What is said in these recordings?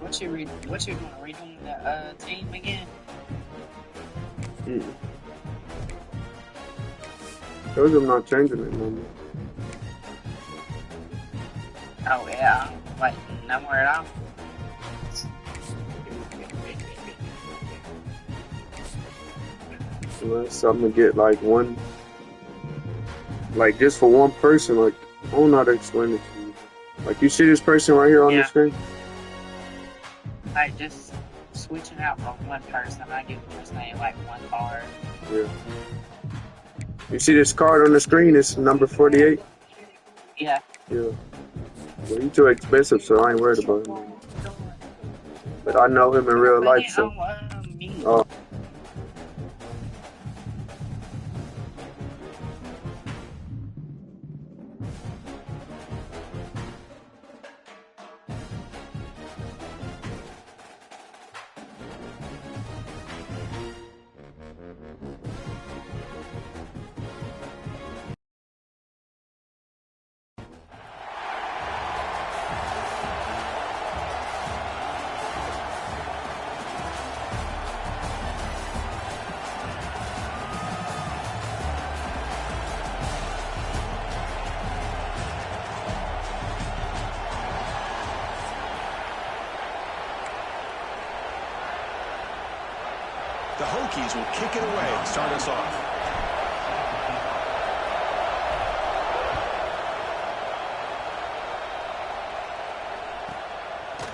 What you doing? Redoing the team again? Mm. Those are not changing it no more. Oh yeah, like nowhere at all. Unless I'm gonna get like one, like just for one person. Like I don't know how to explain it to you. Like you see this person right here on the Yeah, screen. like just switching out from one person. I give just name like one card. Yeah. You see this card on the screen? It's number 48. Yeah. Yeah. Well, he's too expensive, so I ain't worried about him. But I know him in real life, so. Me. The Hokies will kick it away and start us off.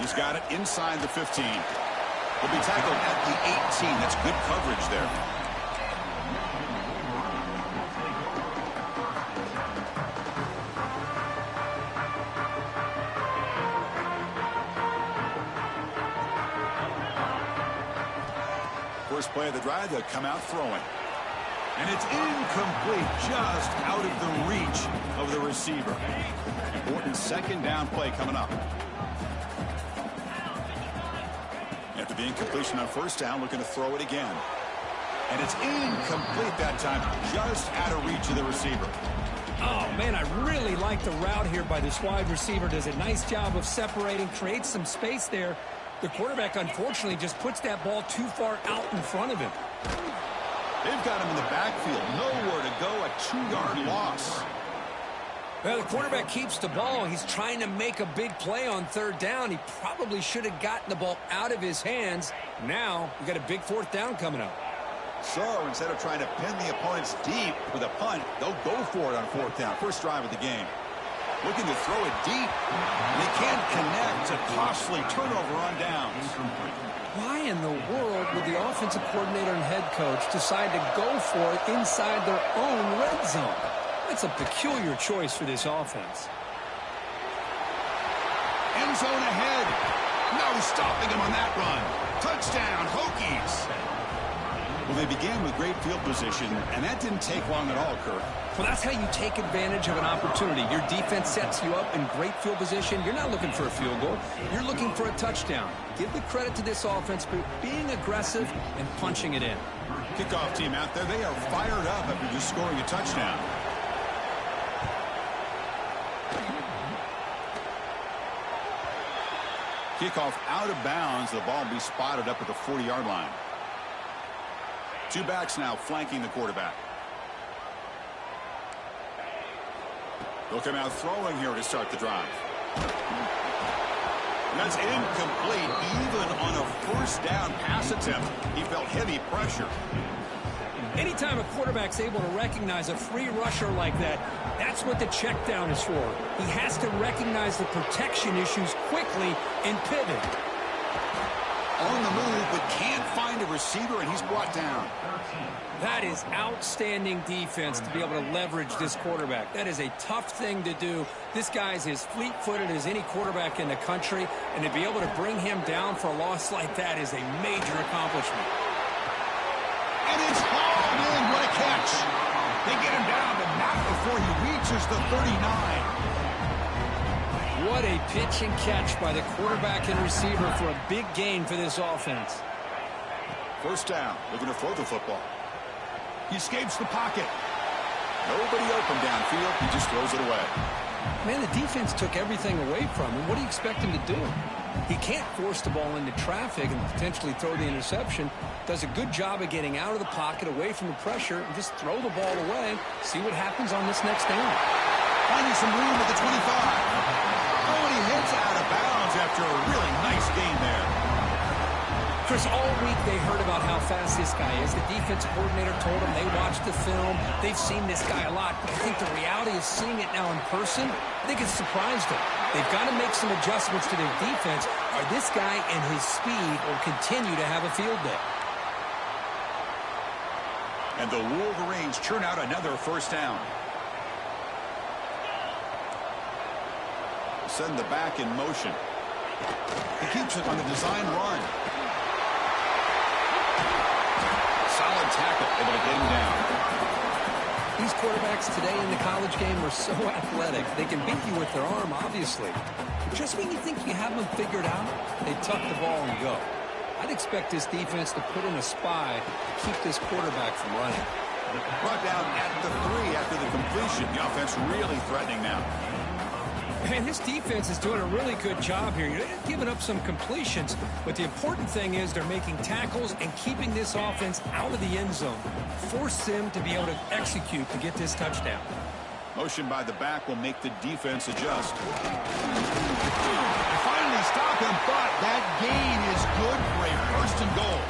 He's got it inside the 15. He'll be tackled at the 18. That's good coverage there. First play of the drive, they'll come out throwing. And it's incomplete, just out of the reach of the receiver. Important second down play coming up. After the incompletion on first down, looking to throw it again. And it's incomplete that time, just out of reach of the receiver. Oh, man, I really like the route here by this wide receiver. Does a nice job of separating, creates some space there. The quarterback, unfortunately, just puts that ball too far out in front of him. They've got him in the backfield. Nowhere to go, a 2-yard loss. Well, the quarterback keeps the ball. He's trying to make a big play on third down. He probably should have gotten the ball out of his hands. Now, we got a big fourth down coming up. So, instead of trying to pin the opponents deep with a punt, they'll go for it on fourth down. First drive of the game. Looking to throw it deep. They can't connect. A costly turnover on downs. Why in the world would the offensive coordinator and head coach decide to go for it inside their own red zone? That's a peculiar choice for this offense. End zone ahead. No stopping him on that run. Touchdown, Hokies. Well, they began with great field position, and that didn't take long at all, Kirk. Well, that's how you take advantage of an opportunity. Your defense sets you up in great field position. You're not looking for a field goal. You're looking for a touchdown. Give the credit to this offense for being aggressive and punching it in. Kickoff team out there, they are fired up after just scoring a touchdown. Kickoff out of bounds. The ball will be spotted up at the 40-yard line. Two backs now flanking the quarterback. They'll come out throwing here to start the drive. That's incomplete. Even on a first down pass attempt, he felt heavy pressure. Anytime a quarterback's able to recognize a free rusher like that, that's what the check down is for. He has to recognize the protection issues quickly and pivot. On the move, but can't find a receiver, and he's brought down. That is outstanding defense to be able to leverage this quarterback. That is a tough thing to do. This guy's as fleet-footed as any quarterback in the country, and to be able to bring him down for a loss like that is a major accomplishment. And it's hauled in. What a catch. They get him down, but not before he reaches the 39. What a pitch and catch by the quarterback and receiver for a big gain for this offense. First down, looking to throw the football. He escapes the pocket. Nobody open downfield. He just throws it away. Man, the defense took everything away from him. What do you expect him to do? He can't force the ball into traffic and potentially throw the interception. Does a good job of getting out of the pocket, away from the pressure, and just throw the ball away. See what happens on this next down. Finding some room at the 25. Oh, and he heads out of bounds after a really nice gain there. Chris, all week they heard about how fast this guy is. The defensive coordinator told them they watched the film. They've seen this guy a lot. But I think the reality is seeing it now in person, I think it's surprised them. They've got to make some adjustments to their defense, or this guy and his speed will continue to have a field day. And the Wolverines churn out another first down. Send the back in motion. He keeps it on the design run. Solid tackle, able to get him down. These quarterbacks today in the college game are so athletic. They can beat you with their arm, obviously. Just when you think you have them figured out, they tuck the ball and go. I'd expect this defense to put in a spy to keep this quarterback from running. Brought down at the 3 after the completion. The offense really threatening now. And this defense is doing a really good job here. They're giving up some completions, but the important thing is they're making tackles and keeping this offense out of the end zone. Force them to be able to execute to get this touchdown. Motion by the back will make the defense adjust. They finally stop him, but that gain is good for a first and goal.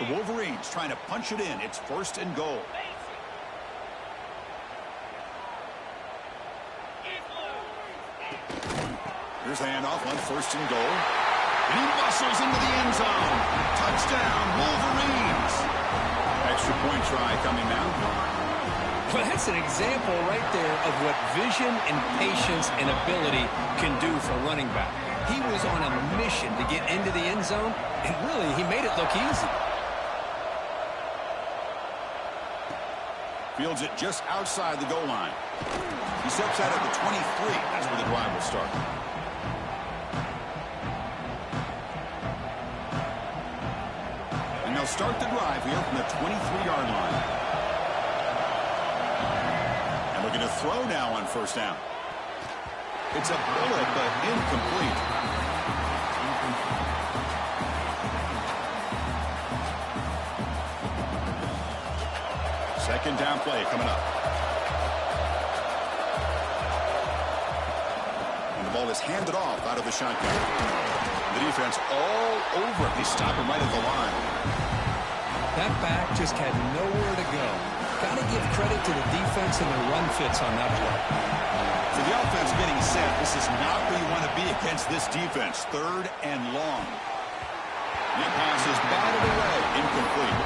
The Wolverines trying to punch it in. It's first and goal. Here's the handoff on first and goal. And he muscles into the end zone. Touchdown, Wolverines. Extra point try coming now. Well, that's an example right there of what vision and patience and ability can do for a running back. He was on a mission to get into the end zone, and really, he made it look easy. Fields it just outside the goal line. He steps out at the 23. That's where the drive will start. And they'll start the drive here from the 23-yard line. And looking to throw now on first down. It's a bullet, but incomplete. Second down play coming up. And the ball is handed off out of the shotgun. The defense all over it. They stop him right at the line. That back just had nowhere to go. Got to give credit to the defense and their run fits on that play. So the offense getting set. This is not where you want to be against this defense. Third and long. And that pass is batted away. Incomplete.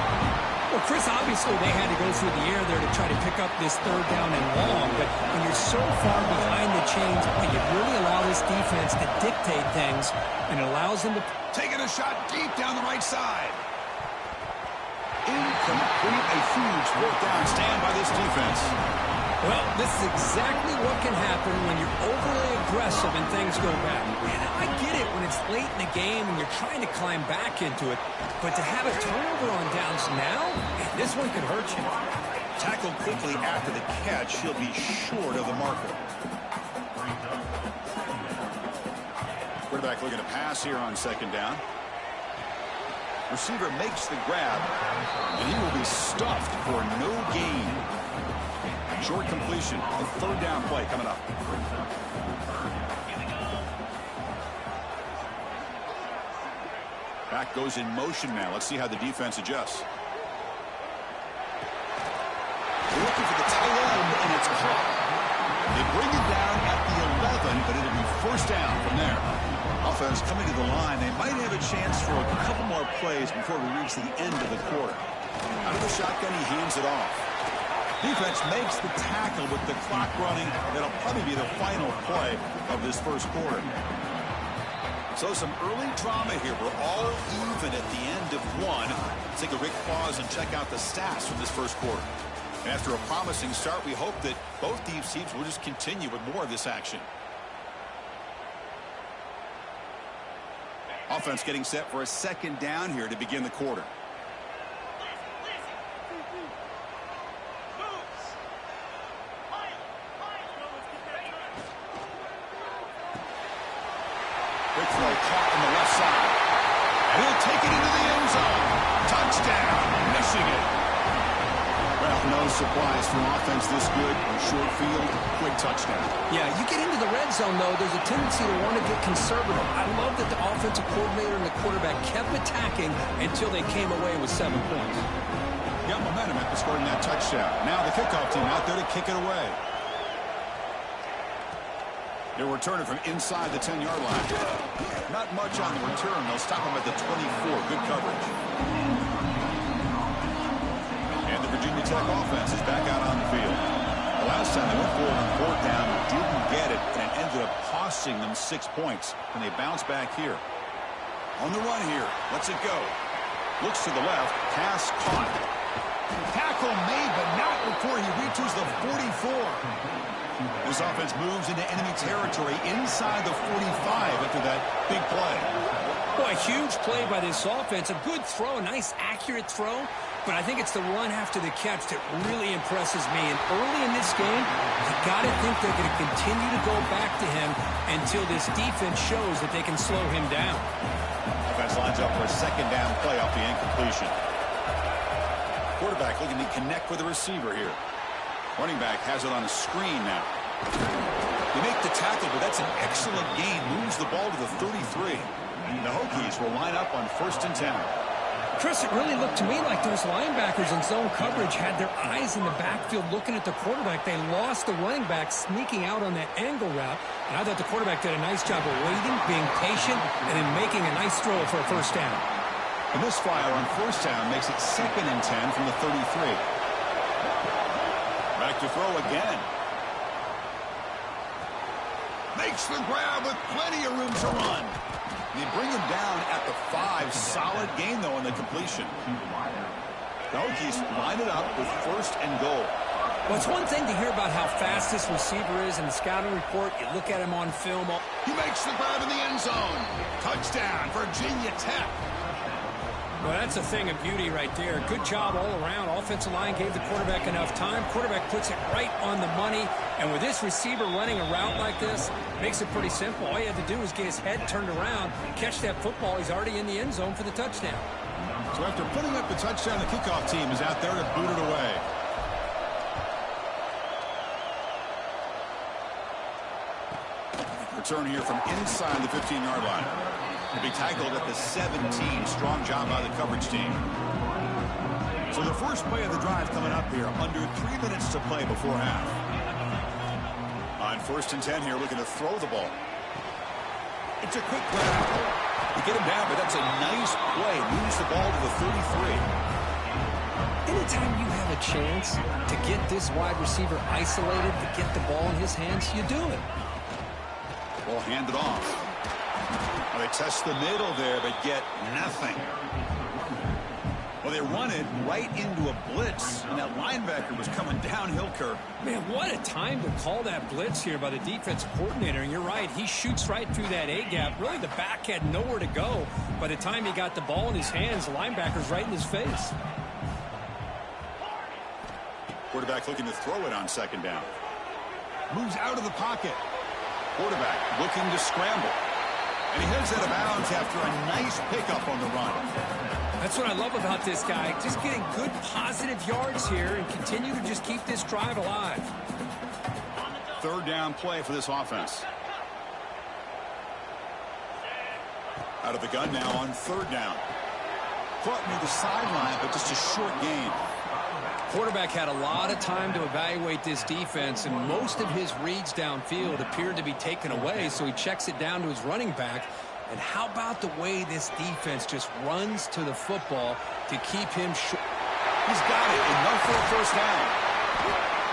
Well, Chris, obviously they had to go through the air there to try to pick up this third down and long, but when you're so far behind the chains, you really allow this defense to dictate things, and it allows them to... Taking a shot deep down the right side. Incomplete. A huge fourth down stand by this defense. Well, this is exactly what can happen when you're overly aggressive and things go bad. And I get it when it's late in the game and you're trying to climb back into it, but to have a turnover on downs now, this one could hurt you. Tackled quickly after the catch. He'll be short of the marker. Quarterback looking to pass here on second down. Receiver makes the grab, and he will be stuffed for no gain. Short completion. The third down play coming up. Back goes in motion now. Let's see how the defense adjusts. They're looking for the tight end, and it's caught. They bring it down at the 11, but it'll be first down from there. Offense coming to the line. They might have a chance for a couple more plays before we reach the end of the quarter. Out of the shotgun, he hands it off. Defense makes the tackle with the clock running. That'll probably be the final play of this first quarter. So some early drama here. We're all even at the end of one. Let's take a quick pause and check out the stats from this first quarter. And after a promising start, we hope that both these teams will just continue with more of this action. Offense getting set for a second down here to begin the quarter. Quick throw caught on the left side. And he'll take it into the end zone. Touchdown, Michigan. Well, no surprise for offense this good. Short field, quick touchdown. Yeah, you get into the red zone, though, there's a tendency to want to get conservative. I love that the offensive coordinator and the quarterback kept attacking until they came away with 7 points. Got momentum after scoring that touchdown. Now the kickoff team out there to kick it away. They'll return it from inside the 10-yard line. Not much on the return. They'll stop him at the 24. Good coverage. And the Virginia Tech offense is back out on the field. The last time they went forward on 4th down, didn't get it, and it ended up costing them 6 points. And they bounce back here. On the run here. Lets it go. Looks to the left. Pass caught. Tackle made, but not before he reaches the 44. This offense moves into enemy territory inside the 45 after that big play. Boy, a huge play by this offense. A good throw, a nice accurate throw. But I think it's the run after the catch that really impresses me. And early in this game, you got to think they're going to continue to go back to him until this defense shows that they can slow him down. Offense lines up for a 2nd down play off the incompletion. Quarterback looking to connect with the receiver here. Running back has it on a screen now. They make the tackle, but that's an excellent gain. Moves the ball to the 33. The Hokies will line up on 1st and 10. Chris, it really looked to me like those linebackers in zone coverage had their eyes in the backfield looking at the quarterback. They lost the running back sneaking out on that angle route. And I thought the quarterback did a nice job of waiting, being patient, and then making a nice throw for a 1st down. The misfire on 1st down makes it 2nd and 10 from the 33. Back to throw again. Makes the grab with plenty of room to run. They bring him down at the 5. Solid gain, though, on the completion. The Hokies line it up with 1st and goal. Well, it's one thing to hear about how fast this receiver is in the scouting report. You look at him on film. He makes the grab in the end zone. Touchdown, Virginia Tech. Well, that's a thing of beauty right there. Good job all around. Offensive line gave the quarterback enough time. Quarterback puts it right on the money. And with this receiver running a route like this, makes it pretty simple. All you had to do is get his head turned around, catch that football. He's already in the end zone for the touchdown. So after putting up the touchdown, the kickoff team is out there to boot it away. Return here from inside the 15-yard line. To be tackled at the 17. Strong job by the coverage team. So the first play of the drive coming up here. Under 3 minutes to play before half. On 1st and 10 here, looking to throw the ball. It's a quick grab. You get him down, but that's a nice play. Moves the ball to the 33. Anytime you have a chance to get this wide receiver isolated, to get the ball in his hands, you do it. Ball handed off. Well, they test the middle there, but get nothing. Well, they run it right into a blitz, and that linebacker was coming downhill, Kirk. Man, what a time to call that blitz here by the defensive coordinator. And you're right, he shoots right through that A-gap. Really, the back had nowhere to go. By the time he got the ball in his hands, the linebacker's right in his face. Quarterback looking to throw it on 2nd down. Moves out of the pocket. Quarterback looking to scramble. And he heads out of bounds after a nice pickup on the run. That's what I love about this guy. Just getting good positive yards here and continue to just keep this drive alive. 3rd down play for this offense. Out of the gun now on 3rd down. Caught near the sideline, but just a short gain. Quarterback had a lot of time to evaluate this defense, and most of his reads downfield appeared to be taken away, so he checks it down to his running back. And how about the way this defense just runs to the football to keep him short? He's got it. Enough for a 1st down.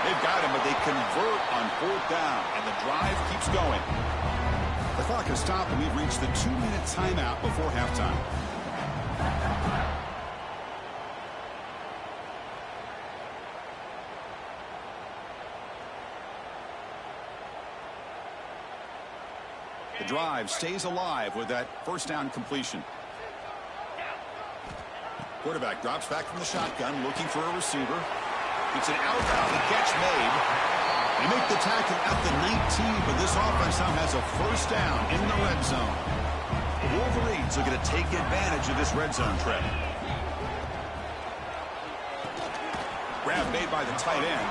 They've got him, but they convert on 4th down, and the drive keeps going. The clock has stopped, and we've reached the 2-minute timeout before halftime. The drive stays alive with that 1st down completion. Quarterback drops back from the shotgun, looking for a receiver. It's an out route. The catch made. They make the tackle at the 19, but this offense now has a first down in the red zone. The Wolverines are going to take advantage of this red zone trip. Grab made by the tight end.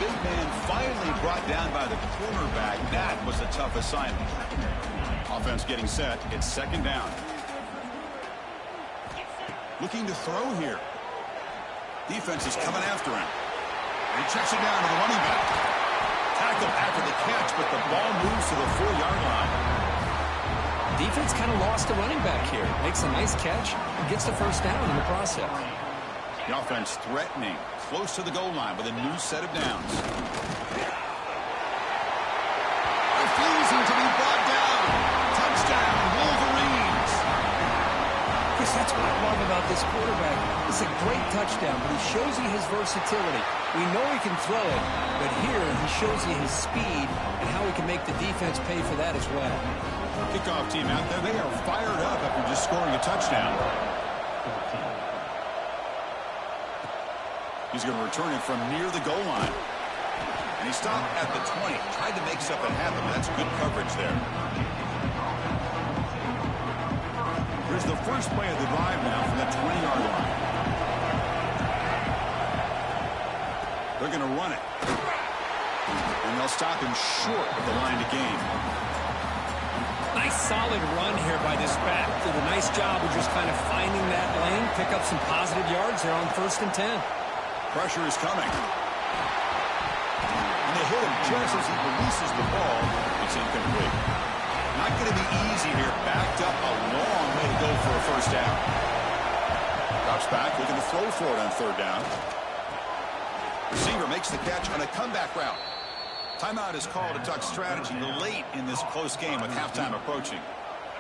Big man finally brought down by the cornerback. That was a tough assignment. Offense getting set. It's second down. Looking to throw here. Defense is coming after him. And he checks it down to the running back. Tackle after the catch, but the ball moves to the 4-yard line. Defense kind of lost a running back here. Makes a nice catch and gets the first down in the process. The offense threatening, close to the goal line with a new set of downs. Refusing to be brought down. Touchdown, Wolverines. Chris, that's what I love about this quarterback. It's a great touchdown, but he shows you his versatility. We know he can throw it, but here he shows you his speed and how he can make the defense pay for that as well. Kickoff team out there, they are fired up after just scoring a touchdown. He's going to return it from near the goal line. And he stopped at the 20. Tried to make something happen, but that's good coverage there. Here's the first play of the drive now from the 20-yard line. They're going to run it. And they'll stop him short of the line to gain. Nice solid run here by this back. Did a nice job of just kind of finding that lane, pick up some positive yards there on 1st and 10. Pressure is coming. And they hit him just as he releases the ball. It's incomplete. Not going to be easy here. Backed up a long way to go for a first down. Drops back, looking to throw for it on 3rd down. Receiver makes the catch on a comeback route. Timeout is called to talk strategy late in this close game with halftime approaching.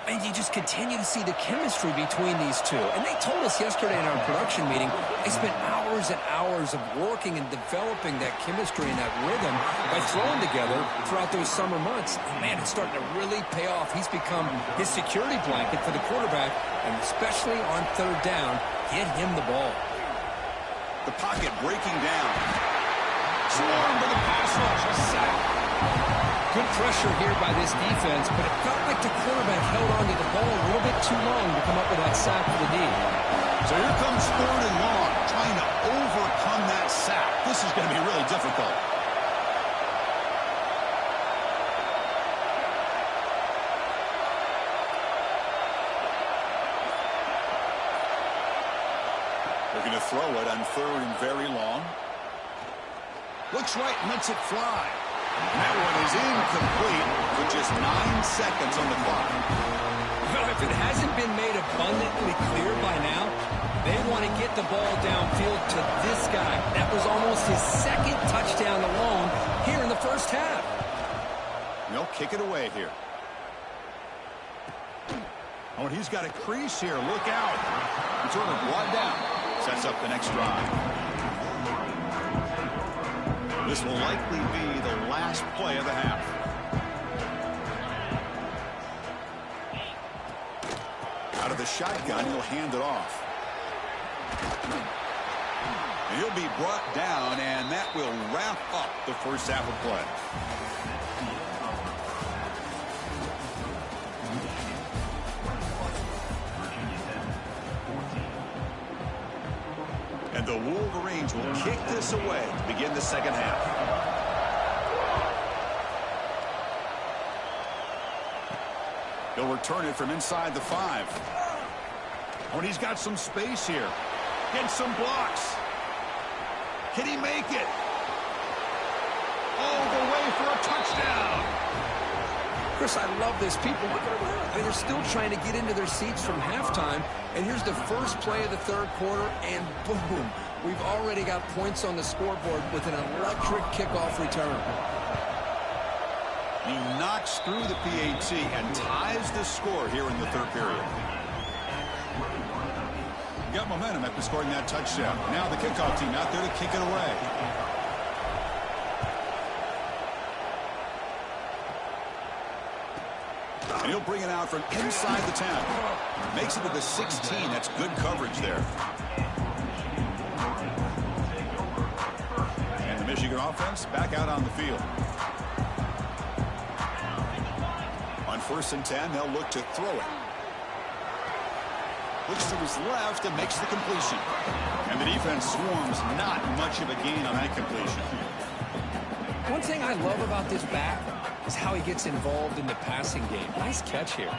And you just continue to see the chemistry between these two. And they told us yesterday in our production meeting, they spent hours and hours of working and developing that chemistry and that rhythm by throwing together throughout those summer months. And man, it's starting to really pay off. He's become his security blanket for the quarterback, and especially on 3rd down, get him the ball. The pocket breaking down. Swarmed by the pass rush. A sack. Good pressure here by this defense, but it felt like the quarterback held on to the ball a little bit too long to come up with that sack for the D. So here comes 3rd and long, trying to overcome that sack. This is going to be really difficult. They're going to throw it on 3rd and very long. Looks right and lets it fly. And that one is incomplete with just 9 seconds on the clock. Well, if it hasn't been made abundantly clear by now, they want to get the ball downfield to this guy. That was almost his 2nd touchdown alone here in the first half. They'll kick it away here. Oh, and he's got a crease here. Look out. Returner brought down. Sets up the next drive. This will likely be the last play of the half. Out of the shotgun, he'll hand it off. And he'll be brought down, and that will wrap up the first half of play. And the Wolverines will kick this away to begin the second half. He'll return it from inside the 5. Oh, and he's got some space here. Gets some blocks. Can he make it? All the way for a touchdown. Chris, I love this. People, look around. I mean, they're still trying to get into their seats from halftime. And here's the first play of the 3rd quarter, and boom, we've already got points on the scoreboard with an electric kickoff return. He knocks through the PAT and ties the score here in the 3rd period. Got momentum after scoring that touchdown. Now the kickoff team out there to kick it away. And he'll bring it out from inside the 10. Makes it to the 16. That's good coverage there. And the Michigan your offense back out on the field. On 1st and 10, they'll look to throw it. Looks to his left and makes the completion. And the defense swarms, not much of a gain on that completion. One thing I love about this back is how he gets involved in the passing game. Nice catch here.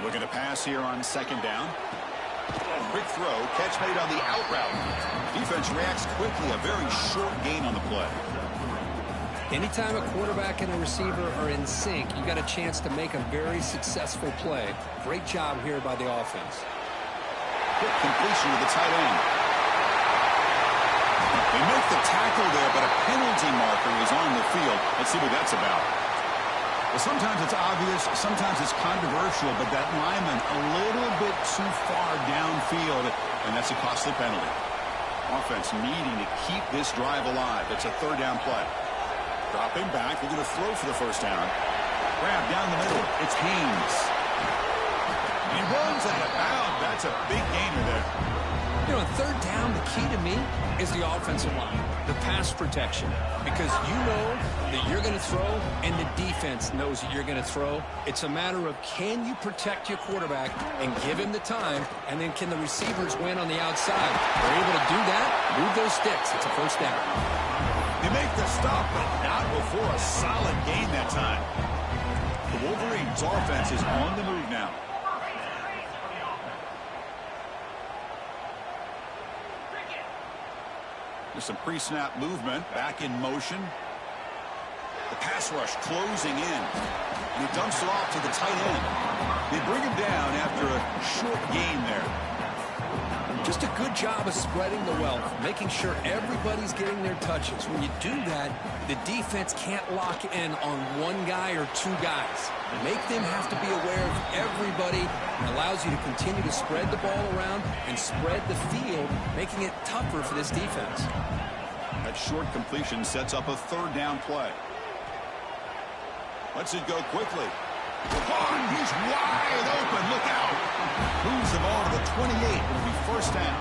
Looking to pass here on 2nd down. Quick throw, catch made on the out route. Defense reacts quickly, a very short gain on the play. Anytime a quarterback and a receiver are in sync, you got a chance to make a very successful play. Great job here by the offense. Quick completion to the tight end. They make the tackle there, but a penalty marker is on the field. Let's see what that's about. Well, sometimes it's obvious, sometimes it's controversial, but that lineman a little bit too far downfield, and that's a costly penalty. Offense needing to keep this drive alive. It's a 3rd down play. Dropping back, they're going to throw for the 1st down. Grab down the middle. It's Haynes. He runs out of bounds. That's a big gainer there. You know, 3rd down, the key to me is the offensive line, the pass protection, because you know that you're going to throw and the defense knows that you're going to throw. It's a matter of can you protect your quarterback and give him the time, and then can the receivers win on the outside? They're able to do that, move those sticks. It's a 1st down. They make the stop, but not before a solid gain that time. The Wolverines' offense is on the move now. There's some pre-snap movement, back in motion. The pass rush closing in. And he dumps it off to the tight end. They bring him down after a short gain there. Just a good job of spreading the wealth, making sure everybody's getting their touches. When you do that, the defense can't lock in on one guy or 2 guys. Make them have to be aware of everybody. It allows you to continue to spread the ball around and spread the field, making it tougher for this defense. That short completion sets up a 3rd down play. Lets it go quickly. He's wide open. Look out. Moves the ball to the 28. It'll be 1st down.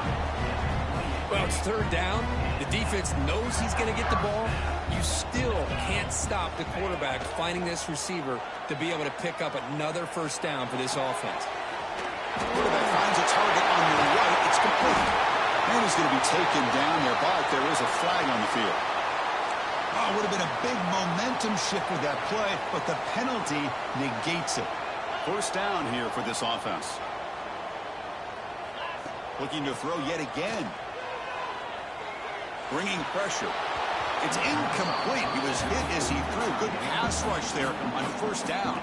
Well, it's 3rd down. The defense knows he's going to get the ball. You still can't stop the quarterback finding this receiver to be able to pick up another 1st down for this offense. The quarterback finds a target on the right. It's complete. And he's going to be taken down there, but there is a flag on the field. Oh, it would have been a big momentum shift with that play, but the penalty negates it. 1st down here for this offense. Looking to throw yet again. Bringing pressure. It's incomplete. He was hit as he threw. Good pass rush there on 1st down.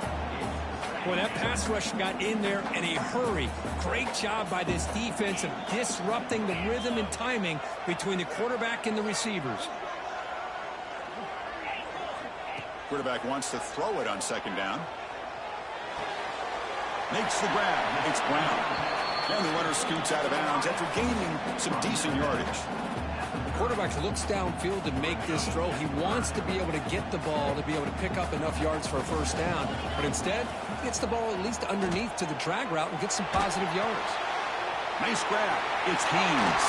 Well, that pass rush got in there in a hurry. Great job by this defense of disrupting the rhythm and timing between the quarterback and the receivers. Quarterback wants to throw it on 2nd down. Makes the grab. It's Brown. And the runner scoots out of bounds after gaining some decent yardage. The quarterback looks downfield to make this throw. He wants to be able to get the ball to be able to pick up enough yards for a 1st down. But instead, he gets the ball at least underneath to the drag route and gets some positive yards. Nice grab. It's Haynes.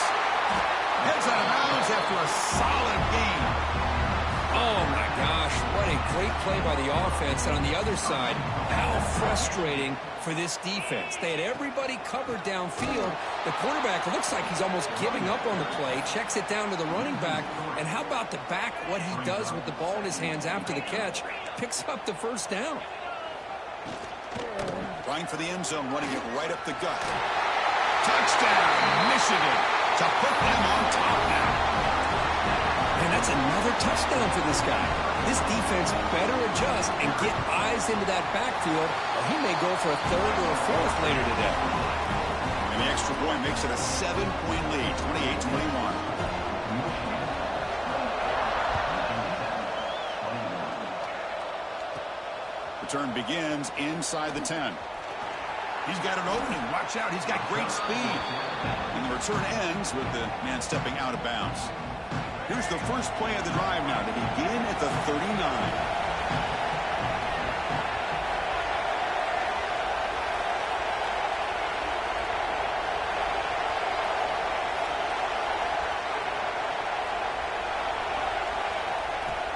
Heads out of bounds after a solid gain. Oh, my gosh. What a great play by the offense. And on the other side, how frustrating for this defense. They had everybody covered downfield. The quarterback looks like he's almost giving up on the play, checks it down to the running back. And how about the back, what he does with the ball in his hands after the catch, picks up the 1st down. Trying for the end zone, running it right up the gut. Touchdown, Michigan, to put them on top now. And that's another touchdown for this guy. This defense better adjust and get eyes into that backfield, or he may go for a 3rd or a 4th later today. And the extra point makes it a 7-point lead, 28-21. Return begins inside the 10. He's got an opening. Watch out. He's got great speed. And the return ends with the man stepping out of bounds. Here's the first play of the drive now to begin at the 39.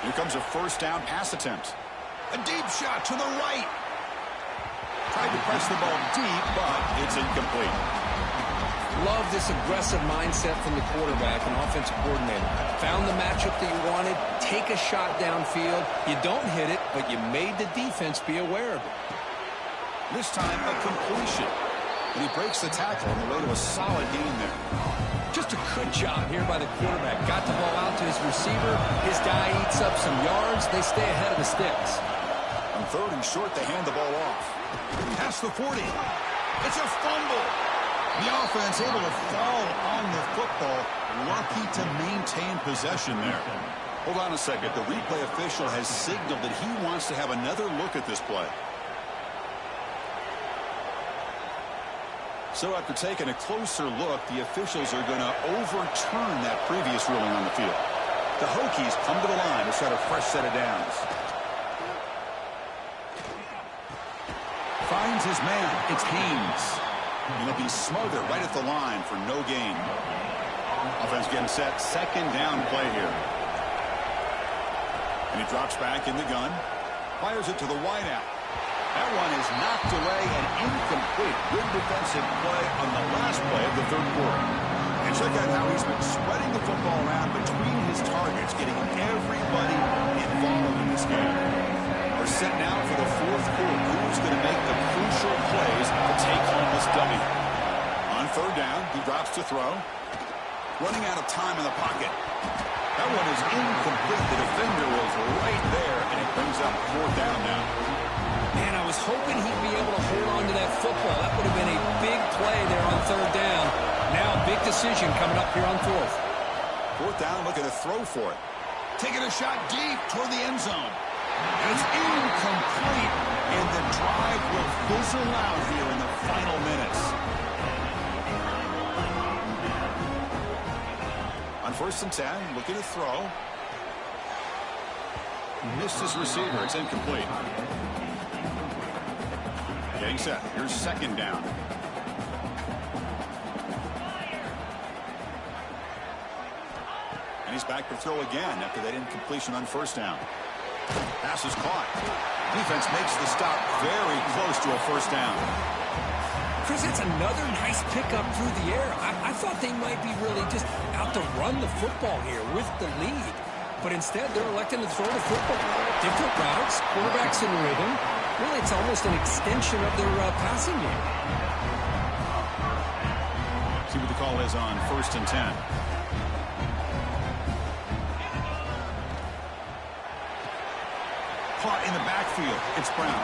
Here comes a first down pass attempt. A deep shot to the right. Tried to press the ball deep, but it's incomplete. Love this aggressive mindset from the quarterback and offensive coordinator. Found the matchup that you wanted. Take a shot downfield. You don't hit it, but you made the defense be aware of it. This time, a completion. And he breaks the tackle on the way to a solid gain there. Just a good job here by the quarterback. Got the ball out to his receiver. His guy eats up some yards. They stay ahead of the sticks. On 3rd and short, they hand the ball off. Past the 40. It's a fumble. The offense able to fall on the football. Lucky to maintain possession there. Hold on a second. The replay official has signaled that he wants to have another look at this play. So after taking a closer look, the officials are going to overturn that previous ruling on the field. The Hokies come to the line to set a fresh set of downs. Finds his man. It's Haynes. He'll be smothered right at the line for no gain. Offense getting set. 2nd down play here. And he drops back in the gun. Fires it to the wideout. That one is knocked away and incomplete. Good defensive play on the last play of the 3rd quarter. And check out how he's been spreading the football around between his targets, getting everybody involved in this game. We're set now for the 4th quarter. Who's going to make the crucial plays to take home this dummy? On 3rd down, he drops to throw. Running out of time in the pocket. That one is incomplete. The defender was right there, and it brings up 4th down now. Man, I was hoping he'd be able to hold on to that football. That would have been a big play there on 3rd down. Now a big decision coming up here on 4th. 4th down, looking to throw for it. Taking a shot deep toward the end zone. And it's incomplete, and the drive will fizzle out here in the final minutes. On 1st and 10, looking to throw. Missed his receiver. It's incomplete. Getting set. Here's 2nd down. And he's back to throw again after that incompletion on 1st down. Pass is caught. Defense makes the stop very close to a 1st down. Chris, it's another nice pickup through the air. I thought they might be really just out to run the football here with the lead. But instead, they're electing to throw the football. Different routes, quarterbacks in rhythm. Really, it's almost an extension of their passing game. See what the call is on 1st and 10. Caught in the backfield. It's Brown.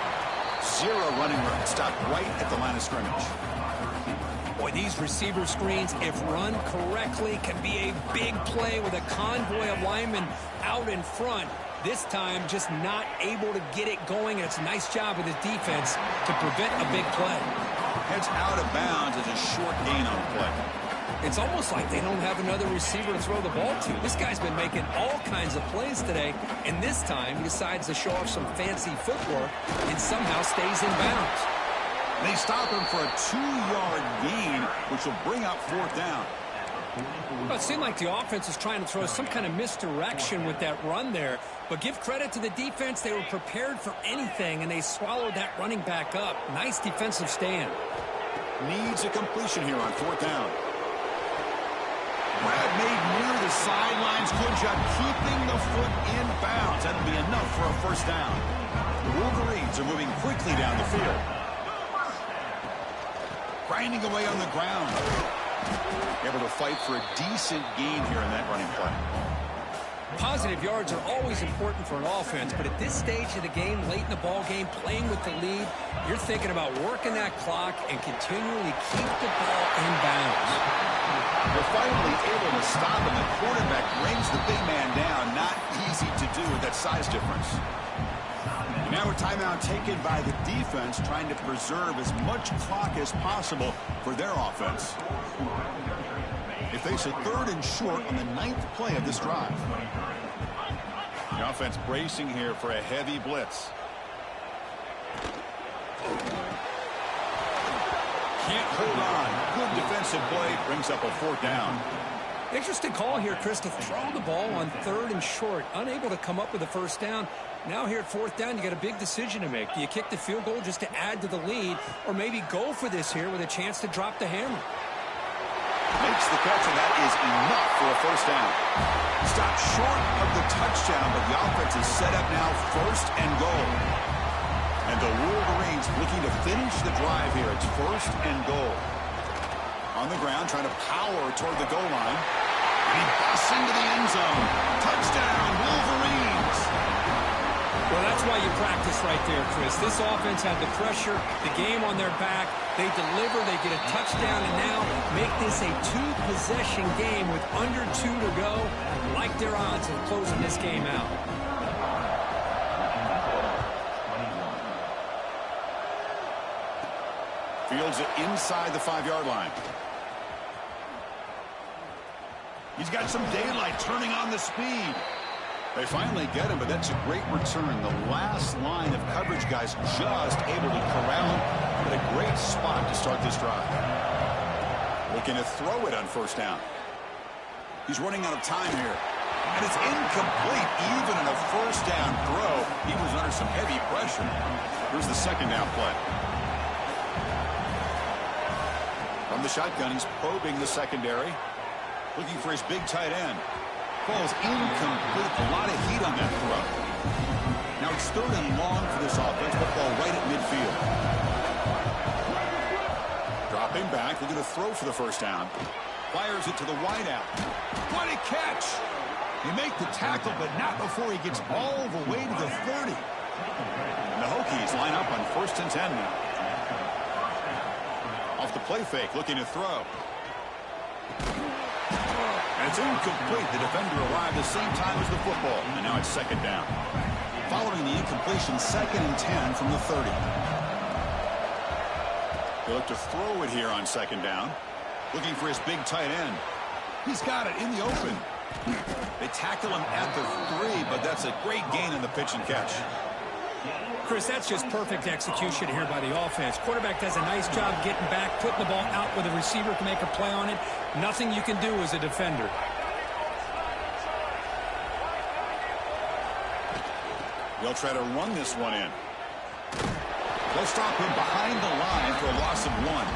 0 running room. Stopped right at the line of scrimmage. Boy, these receiver screens, if run correctly, can be a big play with a convoy of linemen out in front. This time, just not able to get it going. And it's a nice job with his defense to prevent a big play. Heads out of bounds as a short gain on the play. It's almost like they don't have another receiver to throw the ball to. This guy's been making all kinds of plays today, and this time he decides to show off some fancy footwork and somehow stays in bounds. They stop him for a 2-yard gain, which will bring up 4th down. Well, it seemed like the offense was trying to throw some kind of misdirection with that run there, but give credit to the defense. They were prepared for anything, and they swallowed that running back up. Nice defensive stand. Needs a completion here on 4th down. Brad made near the sidelines. Good job keeping the foot in bounds. That'll be enough for a 1st down. The Wolverines are moving quickly down the field. Grinding away on the ground. Able to fight for a decent gain here in that running play. Positive yards are always important for an offense, but at this stage of the game, late in the ball game, playing with the lead, you're thinking about working that clock and continually keep the ball in bounds. They're finally able to stop him. The quarterback brings the big man down. Not easy to do with that size difference. And now a timeout taken by the defense, trying to preserve as much clock as possible for their offense. They face a 3rd and short on the 9th play of this drive. The offense bracing here for a heavy blitz. Can't hold on. Good defensive play brings up a 4th down. Interesting call here, Chris, to throw the ball on 3rd and short. Unable to come up with a first down. Now here at 4th down, you got a big decision to make. Do you kick the field goal just to add to the lead, or maybe go for this here with a chance to drop the hammer? Makes the catch, and that is enough for a first down. Stopped short of the touchdown, but the offense is set up now 1st and goal. And the Wolverines looking to finish the drive here. It's 1st and goal. On the ground, trying to power toward the goal line. And he busts into the end zone. Touchdown, Wolverines. Well, that's why you practice right there, Chris. This offense had the pressure, the game on their back. They deliver, they get a touchdown, and now make this a 2-possession game with under 2 to go. Like their odds of closing this game out. Fields it inside the 5-yard line. He's got some daylight turning on the speed. They finally get him, but that's a great return. The last line of coverage guys just able to corral him, but a great spot to start this drive. Looking to throw it on 1st down. He's running out of time here. And it's incomplete, even in a 1st down throw. He was under some heavy pressure. Here's the 2nd down play. From the shotgun, he's probing the secondary. Looking for his big tight end. Ball's incomplete. A lot of heat on that throw. Now it's 3rd and long for this offense, but ball right at midfield. Dropping back, looking to throw for the 1st down. Fires it to the wideout. What a catch! They make the tackle, but not before he gets all the way to the 30. And the Hokies line up on 1st and 10 now. Off the play fake, looking to throw. And it's incomplete. The defender arrived the same time as the football. And now it's 2nd down. Following the incompletion, 2nd and 10 from the 30. They look to throw it here on 2nd down. Looking for his big tight end. He's got it in the open. They tackle him at the 3, but that's a great gain in the pitch and catch. Chris, that's just perfect execution here by the offense. Quarterback does a nice job getting back, putting the ball out where the receiver can make a play on it. Nothing you can do as a defender. They'll try to run this one in. They'll stop him behind the line for a loss of 1.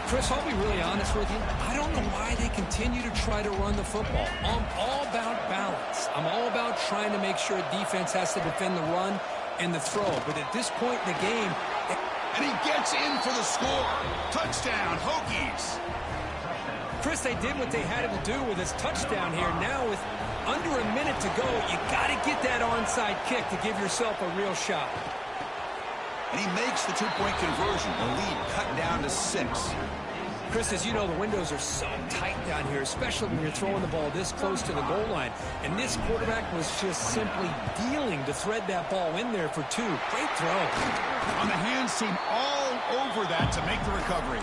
Chris, I'll be really honest with you. I don't know why they continue to try to run the football. I'm all about balance. I'm all about trying to make sure defense has to defend the run and the throw. But at this point in the game... And he gets in for the score. Touchdown, Hokies. Chris, they did what they had to do with his touchdown here. Now with under a minute to go, you got to get that onside kick to give yourself a real shot. And he makes the 2-point conversion. The lead cut down to 6. Chris, as you know, the windows are so tight down here, especially when you're throwing the ball this close to the goal line. And this quarterback was just simply dealing to thread that ball in there for 2. Great throw. On the hands team all over that to make the recovery.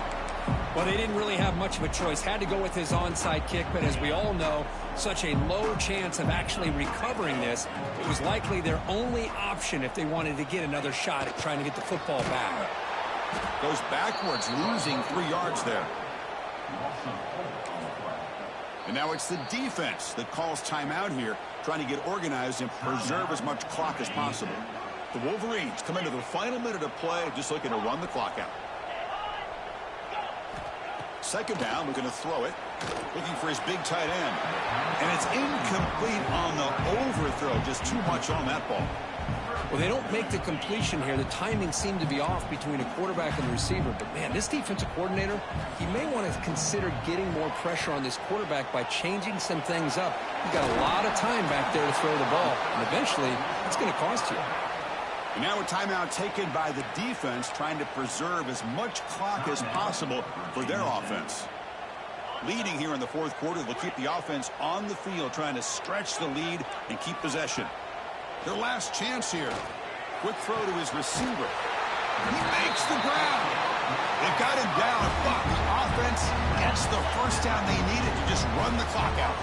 Well, they didn't really have much of a choice. Had to go with his onside kick, but as we all know, such a low chance of actually recovering this. It was likely their only option if they wanted to get another shot at trying to get the football back. Goes backwards, losing 3 yards there. And now it's the defense that calls timeout here, trying to get organized and preserve as much clock as possible. The Wolverines come into the final minute of play, just looking to run the clock out. 2nd down, we're going to throw it. Looking for his big tight end. And it's incomplete on the overthrow. Just too much on that ball. Well, they don't make the completion here. The timing seemed to be off between a quarterback and the receiver. But, man, this defensive coordinator, he may want to consider getting more pressure on this quarterback by changing some things up. You've got a lot of time back there to throw the ball. And eventually, it's going to cost you. And now a timeout taken by the defense, trying to preserve as much clock as possible for their offense. Leading here in the 4th quarter, they'll keep the offense on the field, trying to stretch the lead and keep possession. Their last chance here. Quick throw to his receiver. He makes the ground. They've got him down, but the offense gets the first down they needed to just run the clock out.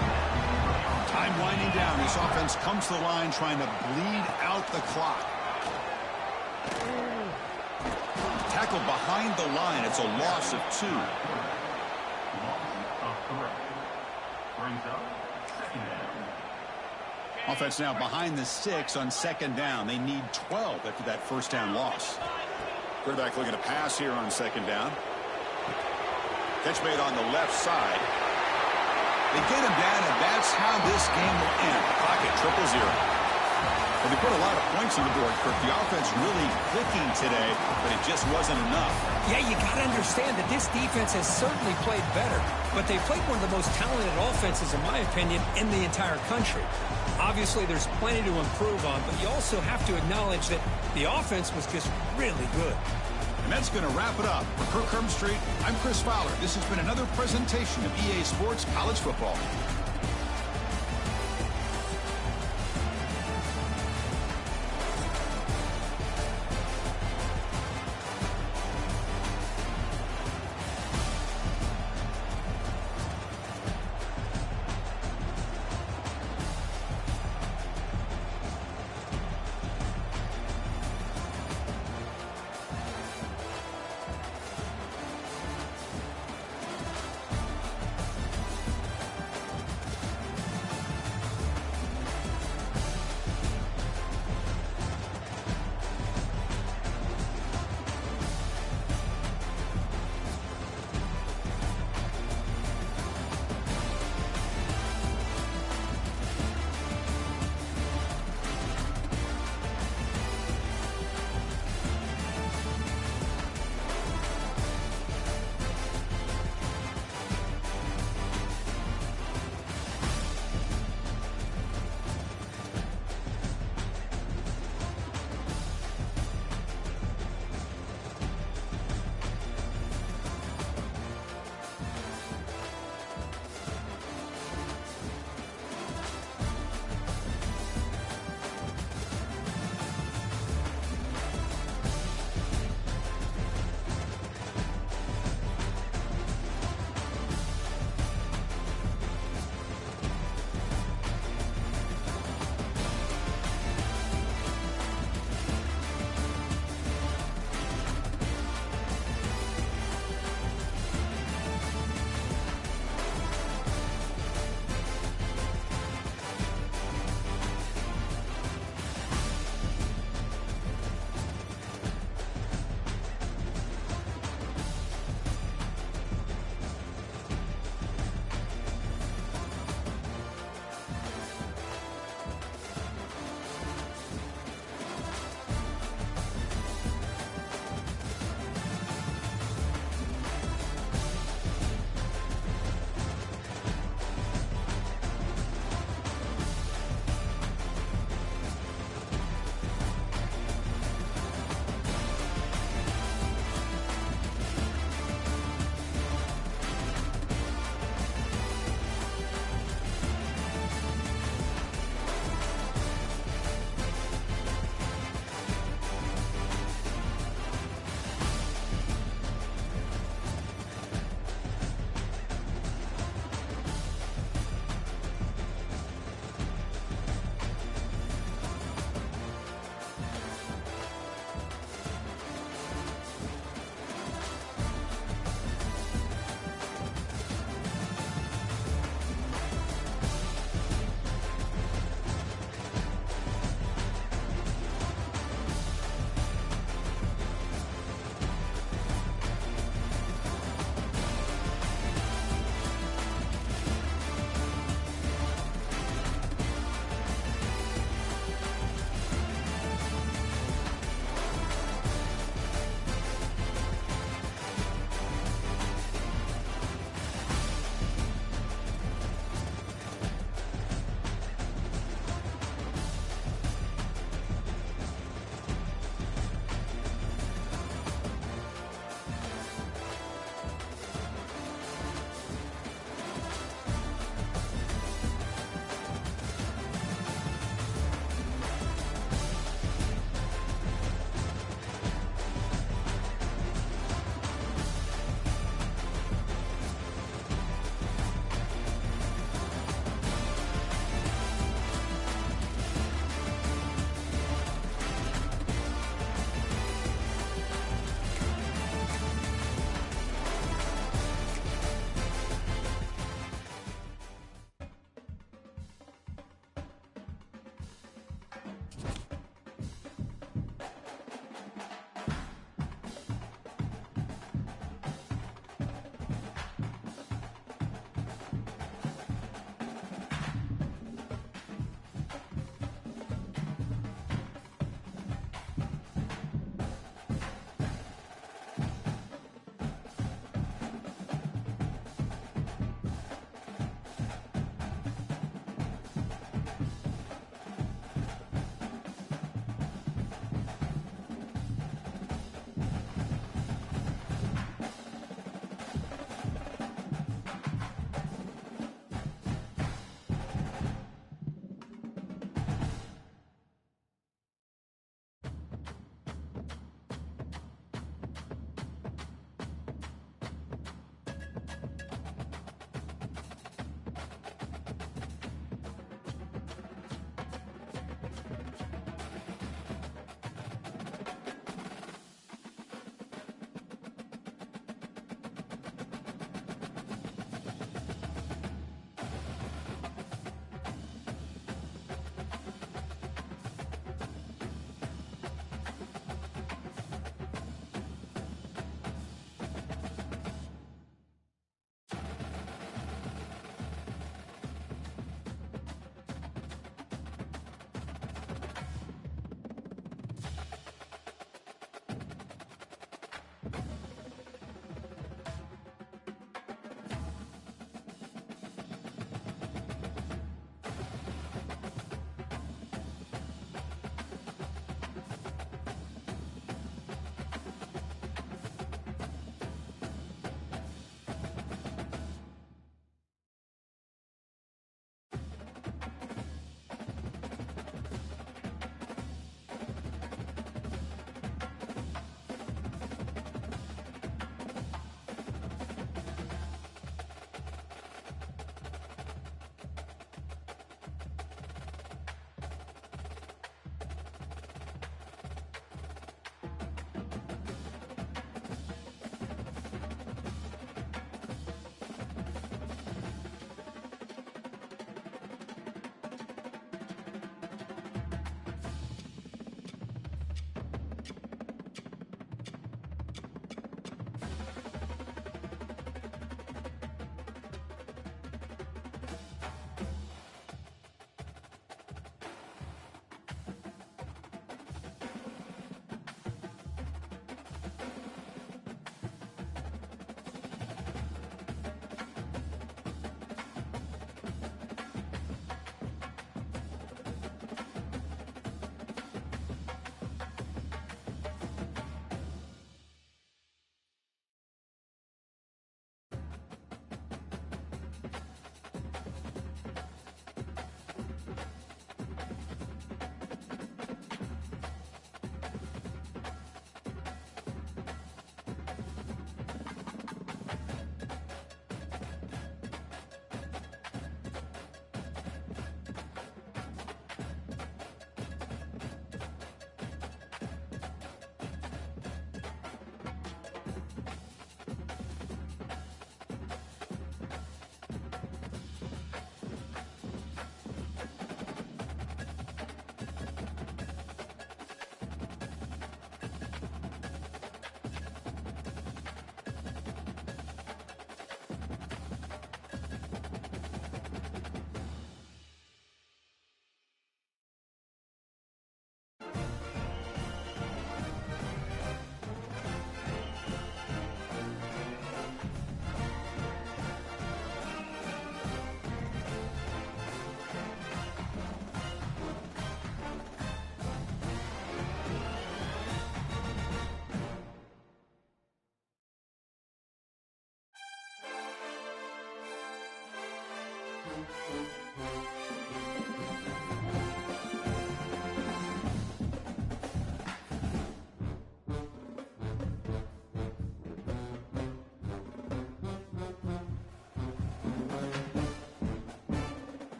Time winding down. This offense comes to the line trying to bleed out the clock. Tackled behind the line. It's a loss of 2. Offense now behind the 6 on 2nd down. They need 12 after that first down loss. Quarterback looking to pass here on 2nd down. Catch made on the left side. They get him down, and that's how this game will end. Clock at 0-0. Well, they put a lot of points on the board, Kirk. The offense really clicking today, but it just wasn't enough. Yeah, you got to understand that this defense has certainly played better, but they played one of the most talented offenses, in my opinion, in the entire country. Obviously, there's plenty to improve on, but you also have to acknowledge that the offense was just really good. And that's going to wrap it up. For Kirk Herbstreit, I'm Chris Fowler. This has been another presentation of EA Sports College Football.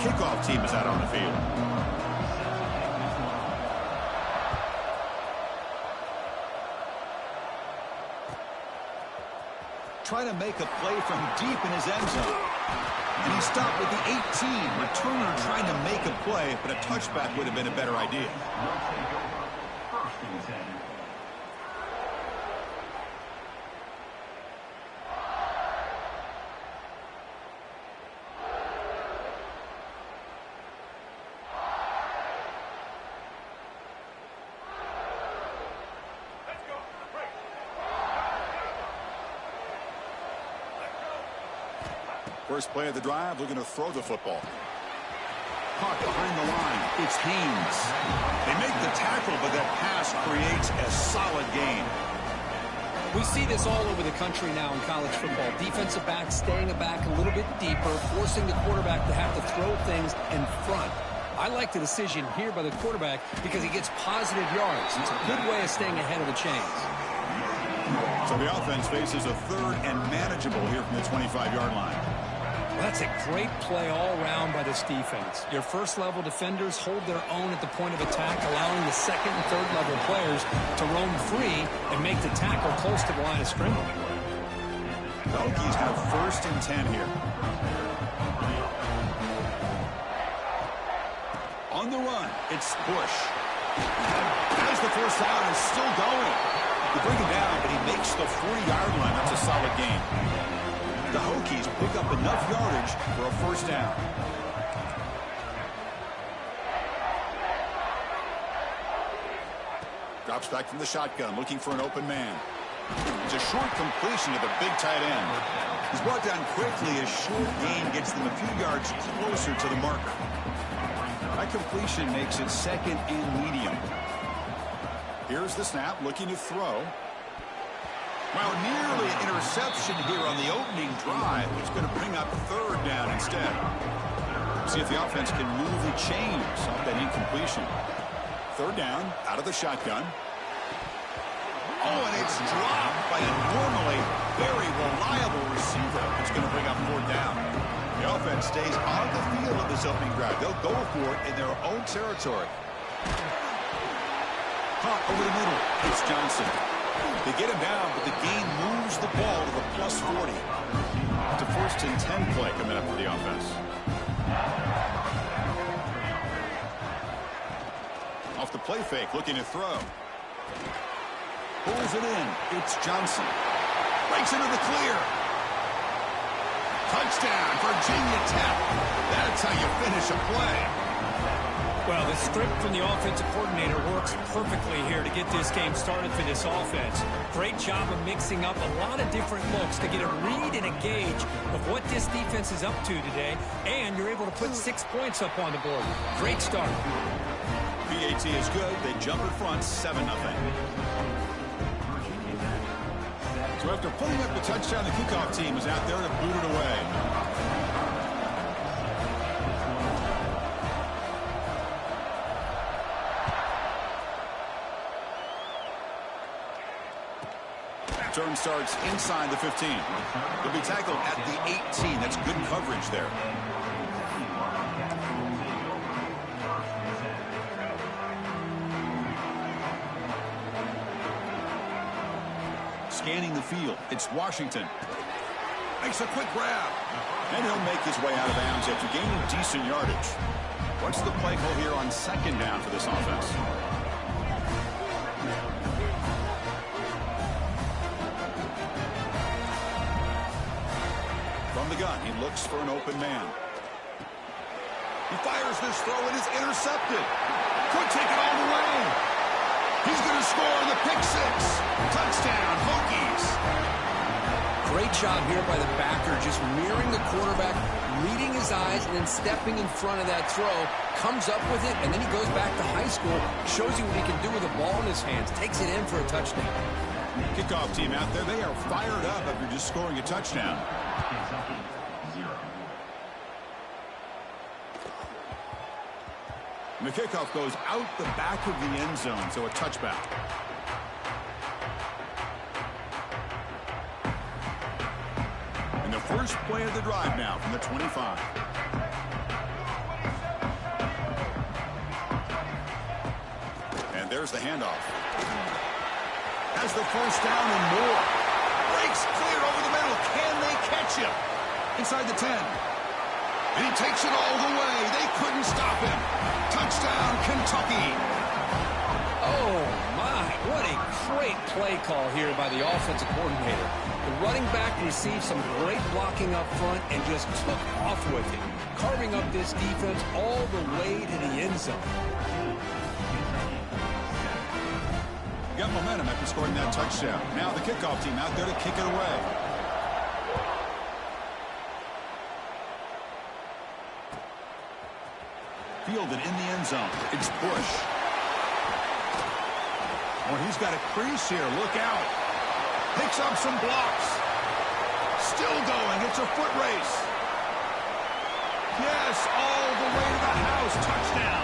kickoff team is out on the field. Trying to make a play from deep in his end zone. And he stopped at the 18. Returner trying to make a play, but a touchback would have been a better idea. First play of the drive, looking to throw the football. Caught behind the line. It's Haynes. They make the tackle, but that pass creates a solid gain. We see this all over the country now in college football. Defensive backs staying back a little bit deeper, forcing the quarterback to have to throw things in front. I like the decision here by the quarterback because he gets positive yards. It's a good way of staying ahead of the chains. So the offense faces a third and manageable here from the 25-yard line. That's a great play all around by this defense. Your first-level defenders hold their own at the point of attack, allowing the second and third-level players to roam free and make the tackle close to the line of scrimmage. The Hokies have 1st and 10 here. On the run, it's Bush. Has the first down and still going. They bring him down, but he makes the 40-yard line. That's a solid gain. The Hokies pick up enough yardage for a first down. Drops back from the shotgun, looking for an open man. It's a short completion to the big tight end. He's brought down quickly as short gain gets them a few yards closer to the marker. That completion makes it 2nd and medium. Here's the snap, looking to throw. Well, nearly an interception here on the opening drive. It's going to bring up 3rd down instead. See if the offense can move the chains off that incompletion. 3rd down, out of the shotgun. Oh, and it's dropped by a normally very reliable receiver. It's going to bring up 4th down. The offense stays on the field of this opening drive. They'll go for it in their own territory. Caught over the middle. It's Johnson. They get him down, but the gain moves the ball to the +40. It's a 1st and 10 play coming up for the offense. Off the play fake, looking to throw. Pulls it in. It's Johnson. Breaks into the clear. Touchdown, Virginia Tech. That's how you finish a play. Well, the script from the offensive coordinator works perfectly here to get this game started for this offense. Great job of mixing up a lot of different looks to get a read and a gauge of what this defense is up to today, and you're able to put 6 points up on the board. Great start. PAT is good. They jump in front, 7-0. So after putting up the touchdown, the kickoff team is out there to boot it away. Turn starts inside the 15. He'll be tackled at the 18. That's good coverage there. Scanning the field. It's Washington. Makes a quick grab. And he'll make his way out of bounds after gaining decent yardage. What's the play call here on 2nd down for this offense? From the gun, he looks for an open man. He fires this throw and is intercepted. Could take it all the way. He's going to score the pick 6. Touchdown, Hokies. Great job here by the backer, just mirroring the quarterback, reading his eyes, and then stepping in front of that throw. Comes up with it, and then he goes back to high school, shows you what he can do with the ball in his hands, takes it in for a touchdown. Kickoff team out there, they are fired up after just scoring a touchdown. And the kickoff goes out the back of the end zone, so a touchback. And the first play of the drive now from the 25. there's the handoff. Has the first down and more. Breaks clear over the middle. Can they catch him? Inside the 10. And he takes it all the way. They couldn't stop him. Touchdown, Kentucky. Oh, my. What a great play call here by the offensive coordinator. The running back received some great blocking up front and just took off with it, carving up this defense all the way to the end zone. Got momentum after scoring that touchdown. Now the kickoff team out there to kick it away. Fielded in the end zone. It's Bush. Oh, he's got a crease here. Look out. Picks up some blocks. Still going. It's a foot race. Yes, all the way to the house. Touchdown.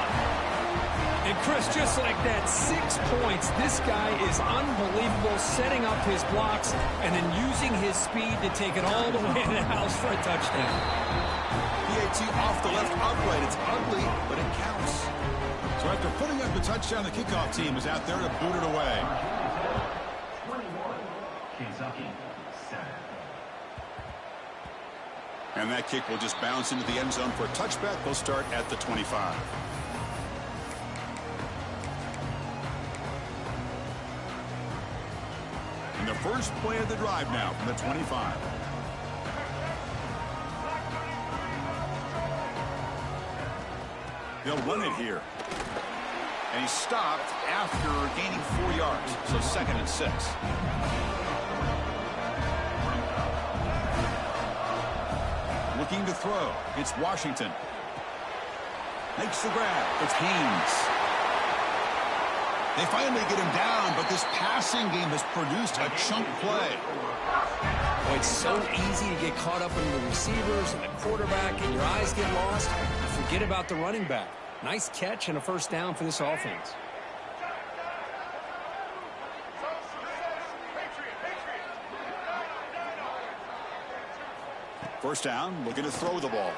And Chris, just like that, 6 points. This guy is unbelievable, setting up his blocks and then using his speed to take it all the way to the house for a touchdown. PAT off the left upright. It's ugly, but it counts. So after putting up the touchdown, the kickoff team is out there to boot it away. And that kick will just bounce into the end zone for a touchback. They'll start at the 25. And the first play of the drive now from the 25. They'll run it here. And he stopped after gaining 4 yards. So 2nd and 6. Looking to throw. It's Washington. Makes the grab. It's Haynes. They finally get him down, but this passing game has produced a chunk play. Oh, it's so easy to get caught up in the receivers and the quarterback, and your eyes get lost. You forget about the running back. Nice catch and a first down for this offense. First down, looking to throw the ball.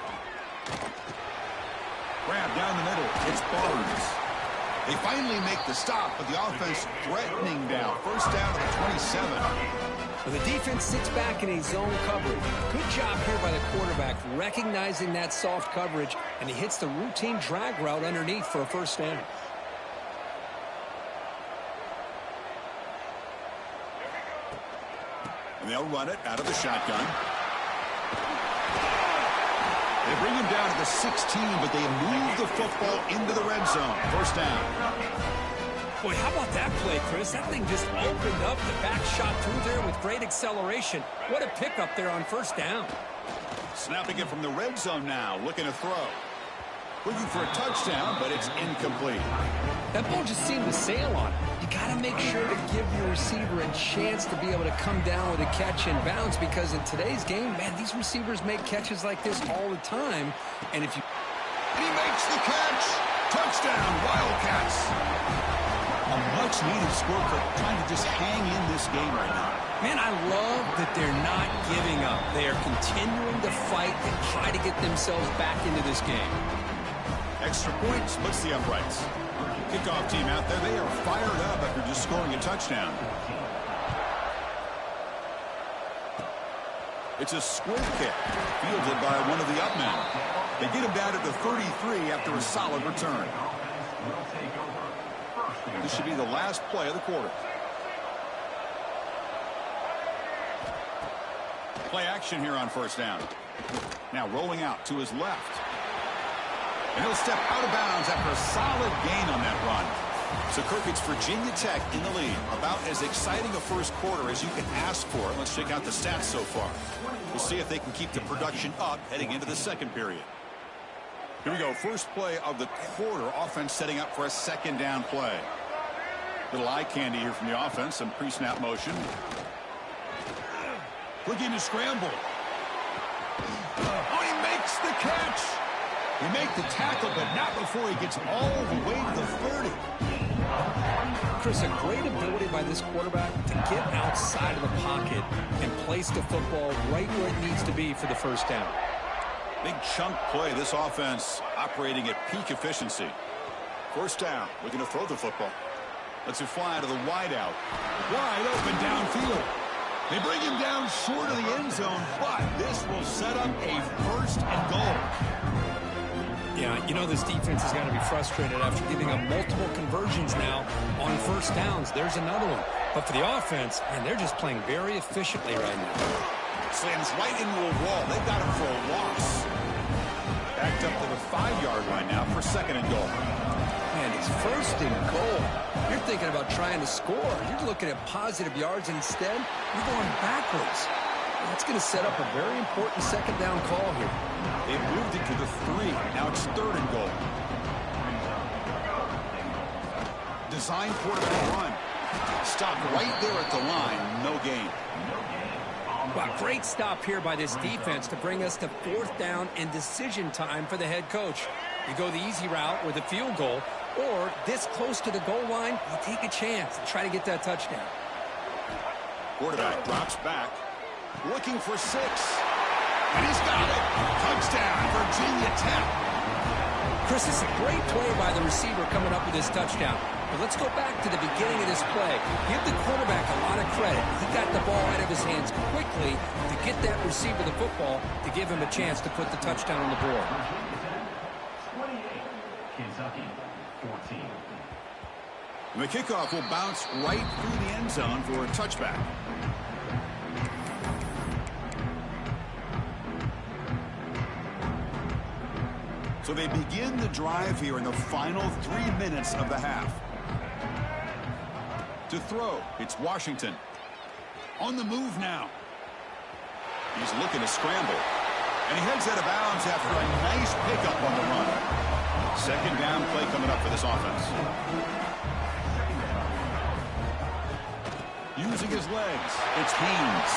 Grab down the middle. It's Barnes. They finally make the stop, but the offense threatening down. First down to the 27. Well, the defense sits back in a zone coverage. Good job here by the quarterback recognizing that soft coverage, and he hits the routine drag route underneath for a first down. And they'll run it out of the shotgun. They bring him down to the 16, but they move the football into the red zone. First down. Boy, how about that play, Chris? That thing just opened up. The back shot through there with great acceleration. What a pickup there on first down. Snapping it from the red zone now, looking to throw. Looking for a touchdown, but it's incomplete. That ball just seemed to sail on it. You got to make sure to give your receiver a chance to be able to come down with a catch and bounce, because in today's game, man, these receivers make catches like this all the time. And if you... He makes the catch. Touchdown, Wildcats. A much-needed score for trying to just hang in this game right now. Man, I love that they're not giving up. They are continuing to fight and try to get themselves back into this game. Extra point splits the uprights. Kickoff team out there, they are fired up after just scoring a touchdown. It's a squib kick, fielded by one of the up men. They get him down to the 33 after a solid return. This should be the last play of the quarter. Play action here on first down. Now rolling out to his left. And he'll step out of bounds after a solid gain on that run. So, Kirk, it's Virginia Tech in the lead. About as exciting a first quarter as you can ask for. Let's check out the stats so far. We'll see if they can keep the production up heading into the second period. Here we go. First play of the quarter. Offense setting up for a second down play. Little eye candy here from the offense. Some pre-snap motion. Looking to scramble. Oh, he makes the catch. He make the tackle, but not before he gets all the way to the 30. Chris, a great ability by this quarterback to get outside of the pocket and place the football right where it needs to be for the first down. Big chunk play. This offense operating at peak efficiency. First down. Looking to throw the football. Lets it fly to the wideout. Wide open downfield. They bring him down short of the end zone, but this will set up a 1st and goal. Yeah, you know this defense has got to be frustrated after giving up multiple conversions now on 1st downs. There's another one. But for the offense, man, they're just playing very efficiently right now. Slams right into a wall. They've got him for a loss. Backed up to the 5-yard line now for 2nd and goal. Man, it's 1st and goal. You're thinking about trying to score. You're looking at positive yards, and instead, you're going backwards. That's going to set up a very important 2nd down call here. They've moved it to the 3. Now it's 3rd and goal. Design quarterback run. Stop right there at the line. No gain. Wow, great stop here by this defense to bring us to 4th down and decision time for the head coach. You go the easy route with a field goal, or this close to the goal line, you take a chance and try to get that touchdown. Quarterback drops back, looking for 6. And he's got it. Touchdown, Virginia Tech. Chris, this is a great play by the receiver coming up with this touchdown. But let's go back to the beginning of this play. Give the quarterback a lot of credit. He got the ball out of his hands quickly to get that receiver the football to give him a chance to put the touchdown on the board. 28, Kentucky, 14. The kickoff will bounce right through the end zone for a touchback. So they begin the drive here in the final 3 minutes of the half. To throw, it's Washington. On the move now. He's looking to scramble. And he heads out of bounds after a nice pickup on the run. 2nd down play coming up for this offense. Using his legs, it's Haynes.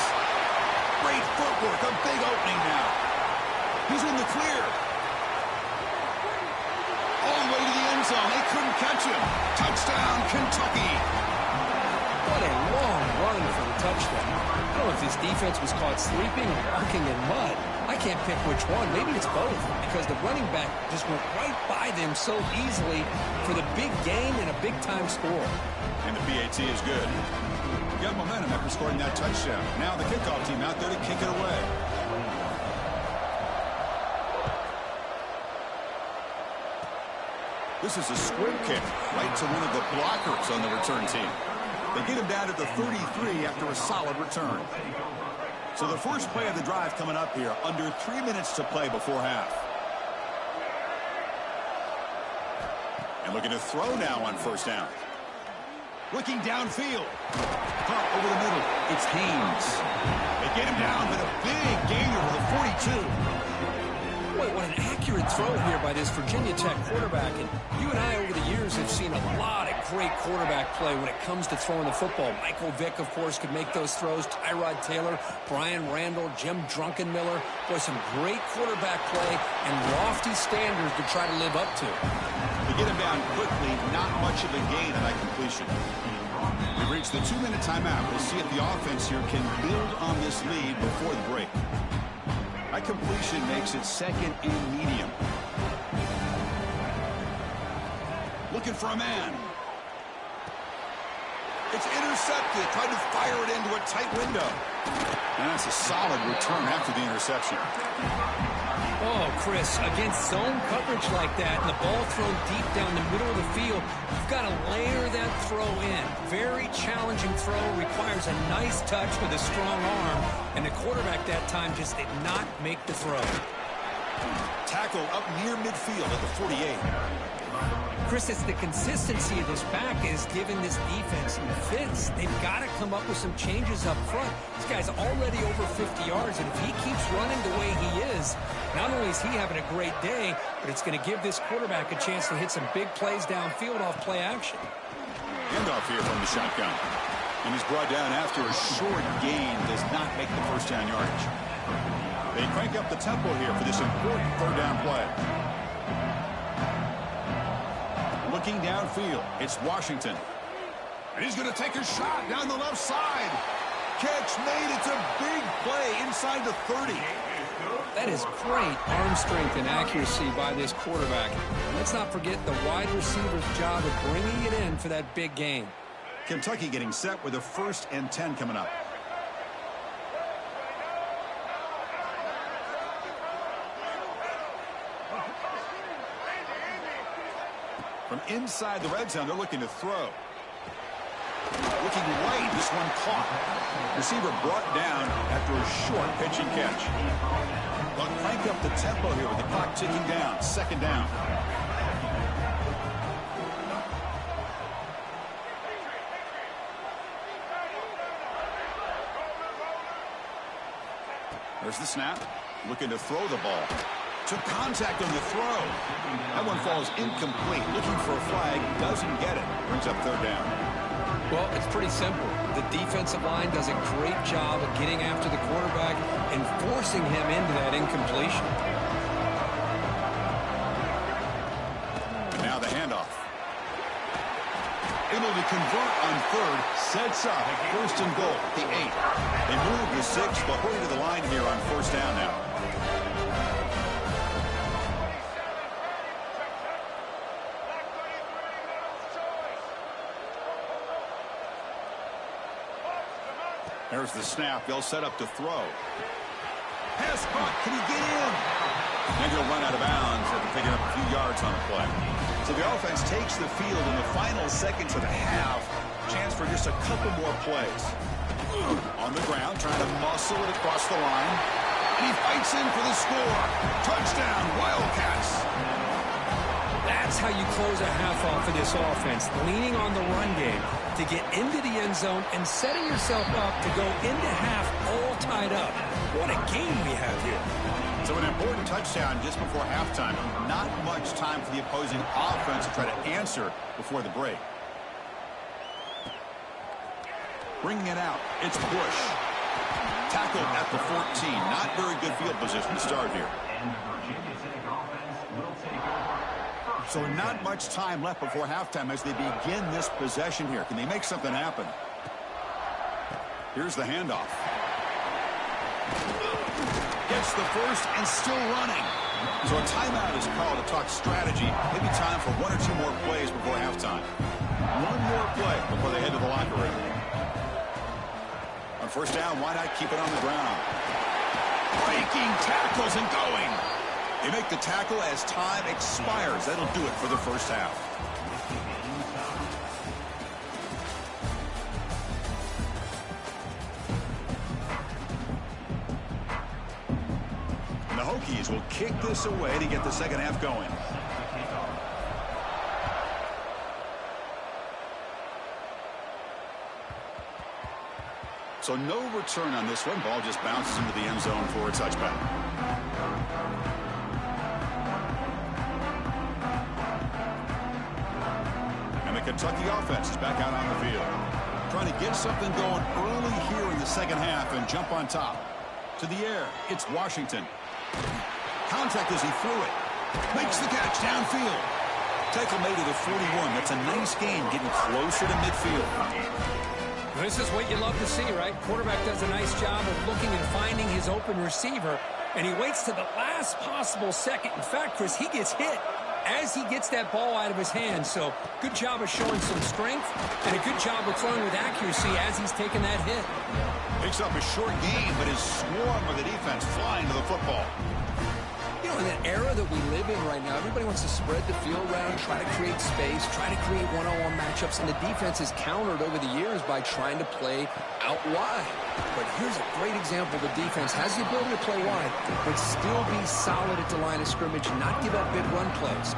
Great footwork, a big opening now. He's in the clear. All the way to the end zone. They couldn't catch him. Touchdown, Kentucky. What a long run for the touchdown. I don't know if this defense was caught sleeping or walking in mud. I can't pick which one. Maybe it's both, because the running back just went right by them so easily for the big gain and a big-time score. And the PAT is good. Got momentum after scoring that touchdown. Now the kickoff team out there to kick it away. This is a squib kick right to one of the blockers on the return team. They get him down to the 33 after a solid return. So the first play of the drive coming up here, under 3 minutes to play before half. And looking to throw now on 1st down. Looking downfield. Caught over the middle. It's Haynes. They get him down with a big gainer to the 42. Boy, what an accurate throw here by this Virginia Tech quarterback. And you and I over the years have seen a lot of great quarterback play when it comes to throwing the football. Michael Vick, of course, could make those throws. Tyrod Taylor, Brian Randall, Jim Drunkenmiller. Boy, some great quarterback play and lofty standards to try to live up to. They get him down quickly, not much of a gain on that completion. We've reached the 2-minute timeout. We'll see if the offense here can build on this lead before the break. That completion makes it 2nd and medium. Looking for a man. It's intercepted. Tried to fire it into a tight window. And that's a solid return after the interception. Oh, Chris, against zone coverage like that and the ball thrown deep down the middle of the field, you've got to layer that throw in. Very challenging throw, requires a nice touch with a strong arm, and the quarterback that time just did not make the throw. Tackled up near midfield at the 48. Chris, it's the consistency of this back is giving this defense some fits. They've got to come up with some changes up front. This guy's already over 50 yards, and if he keeps running the way he is, not only is he having a great day, but it's going to give this quarterback a chance to hit some big plays downfield off play action. Handoff here from the shotgun. And he's brought down after a short gain, does not make the 1st down yardage. They crank up the tempo here for this important 3rd down play. Looking downfield, it's Washington. And he's going to take a shot down the left side. Catch made. It's a big play inside the 30. That is great arm strength and accuracy by this quarterback. And let's not forget the wide receiver's job of bringing it in for that big game. Kentucky getting set with a 1st and 10 coming up. From inside the red zone, they're looking to throw. Looking right, this one caught. Receiver brought down after a short pitch and catch. They'll crank up the tempo here with the clock ticking down. 2nd down. There's the snap. Looking to throw the ball. Took contact on the throw. That one falls incomplete. Looking for a flag. Doesn't get it. Brings up 3rd down. Well, it's pretty simple. The defensive line does a great job of getting after the quarterback and forcing him into that incompletion. And now the handoff. Able to convert on 3rd. Sets up 1st and goal. The 8. They move the 6, but hurry to the line here on 1st down now. There's the snap. They'll set up to throw. Pass caught. Can he get in? And he'll run out of bounds after picking up a few yards on the play. So the offense takes the field in the final seconds of the half. Chance for just a couple more plays. On the ground, trying to muscle it across the line. And he fights in for the score. Touchdown, Wildcats. That's how you close a half off of this offense, leaning on the run game to get into the end zone and setting yourself up to go into half all tied up. What a game we have here. So an important touchdown just before halftime. Not much time for the opposing offense to try to answer before the break. Bringing it out, it's Bush. Tackled at the 14. Not very good field position to start here. So not much time left before halftime as they begin this possession here. Can they make something happen? Here's the handoff. Gets the 1st and still running. So a timeout is called to talk strategy. Maybe time for 1 or 2 more plays before halftime. 1 more play before they head to the locker room. On 1st down, why not keep it on the ground? Breaking tackles and going. They make the tackle as time expires. That'll do it for the 1st half. And the Hokies will kick this away to get the 2nd half going. So no return on this one. Ball just bounces into the end zone for a touchback. Kentucky offense is back out on the field. Trying to get something going early here in the 2nd half and jump on top. To the air, it's Washington. Contact as he threw it. Makes the catch downfield. Tackle made at the 41. That's a nice gain, getting closer to midfield. This is what you love to see, right? Quarterback does a nice job of looking and finding his open receiver, and he waits to the last possible second. In fact, Chris, he gets hit as he gets that ball out of his hands. So good job of showing some strength and a good job of throwing with accuracy as he's taking that hit. Picks up a short gain, but is swarmed with the defense flying to the football. You know, in that era that we live in right now, everybody wants to spread the field around, try to create space, try to create one-on-one matchups, and the defense is countered over the years by trying to play out wide. But here's a great example. The defense has the ability to play wide, but still be solid at the line of scrimmage and not give up big run plays.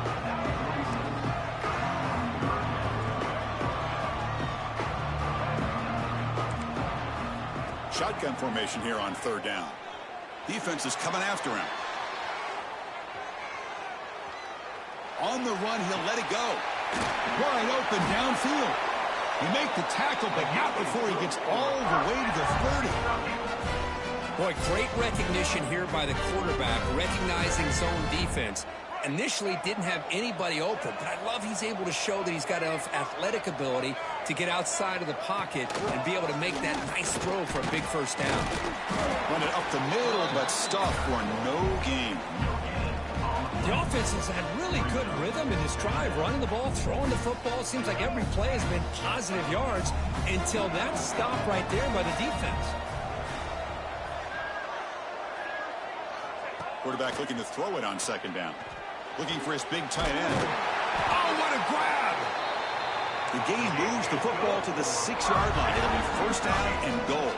Shotgun formation here on 3rd down. Defense is coming after him. On the run, he'll let it go. Wide open downfield. You make the tackle, but not before he gets all the way to the 30. Boy, great recognition here by the quarterback, recognizing zone defense. initially didn't have anybody open, but I love he's able to show that he's got enough athletic ability to get outside of the pocket and be able to make that nice throw for a big first down. Run it up the middle, but stuff for no gain. The offense has had really good rhythm in this drive, running the ball, throwing the football. Seems like every play has been positive yards until that stop right there by the defense. Quarterback looking to throw it on second down. Looking for his big tight end. Oh, what a grab! The gain moves the football to the 6-yard line. It'll be first down and goal.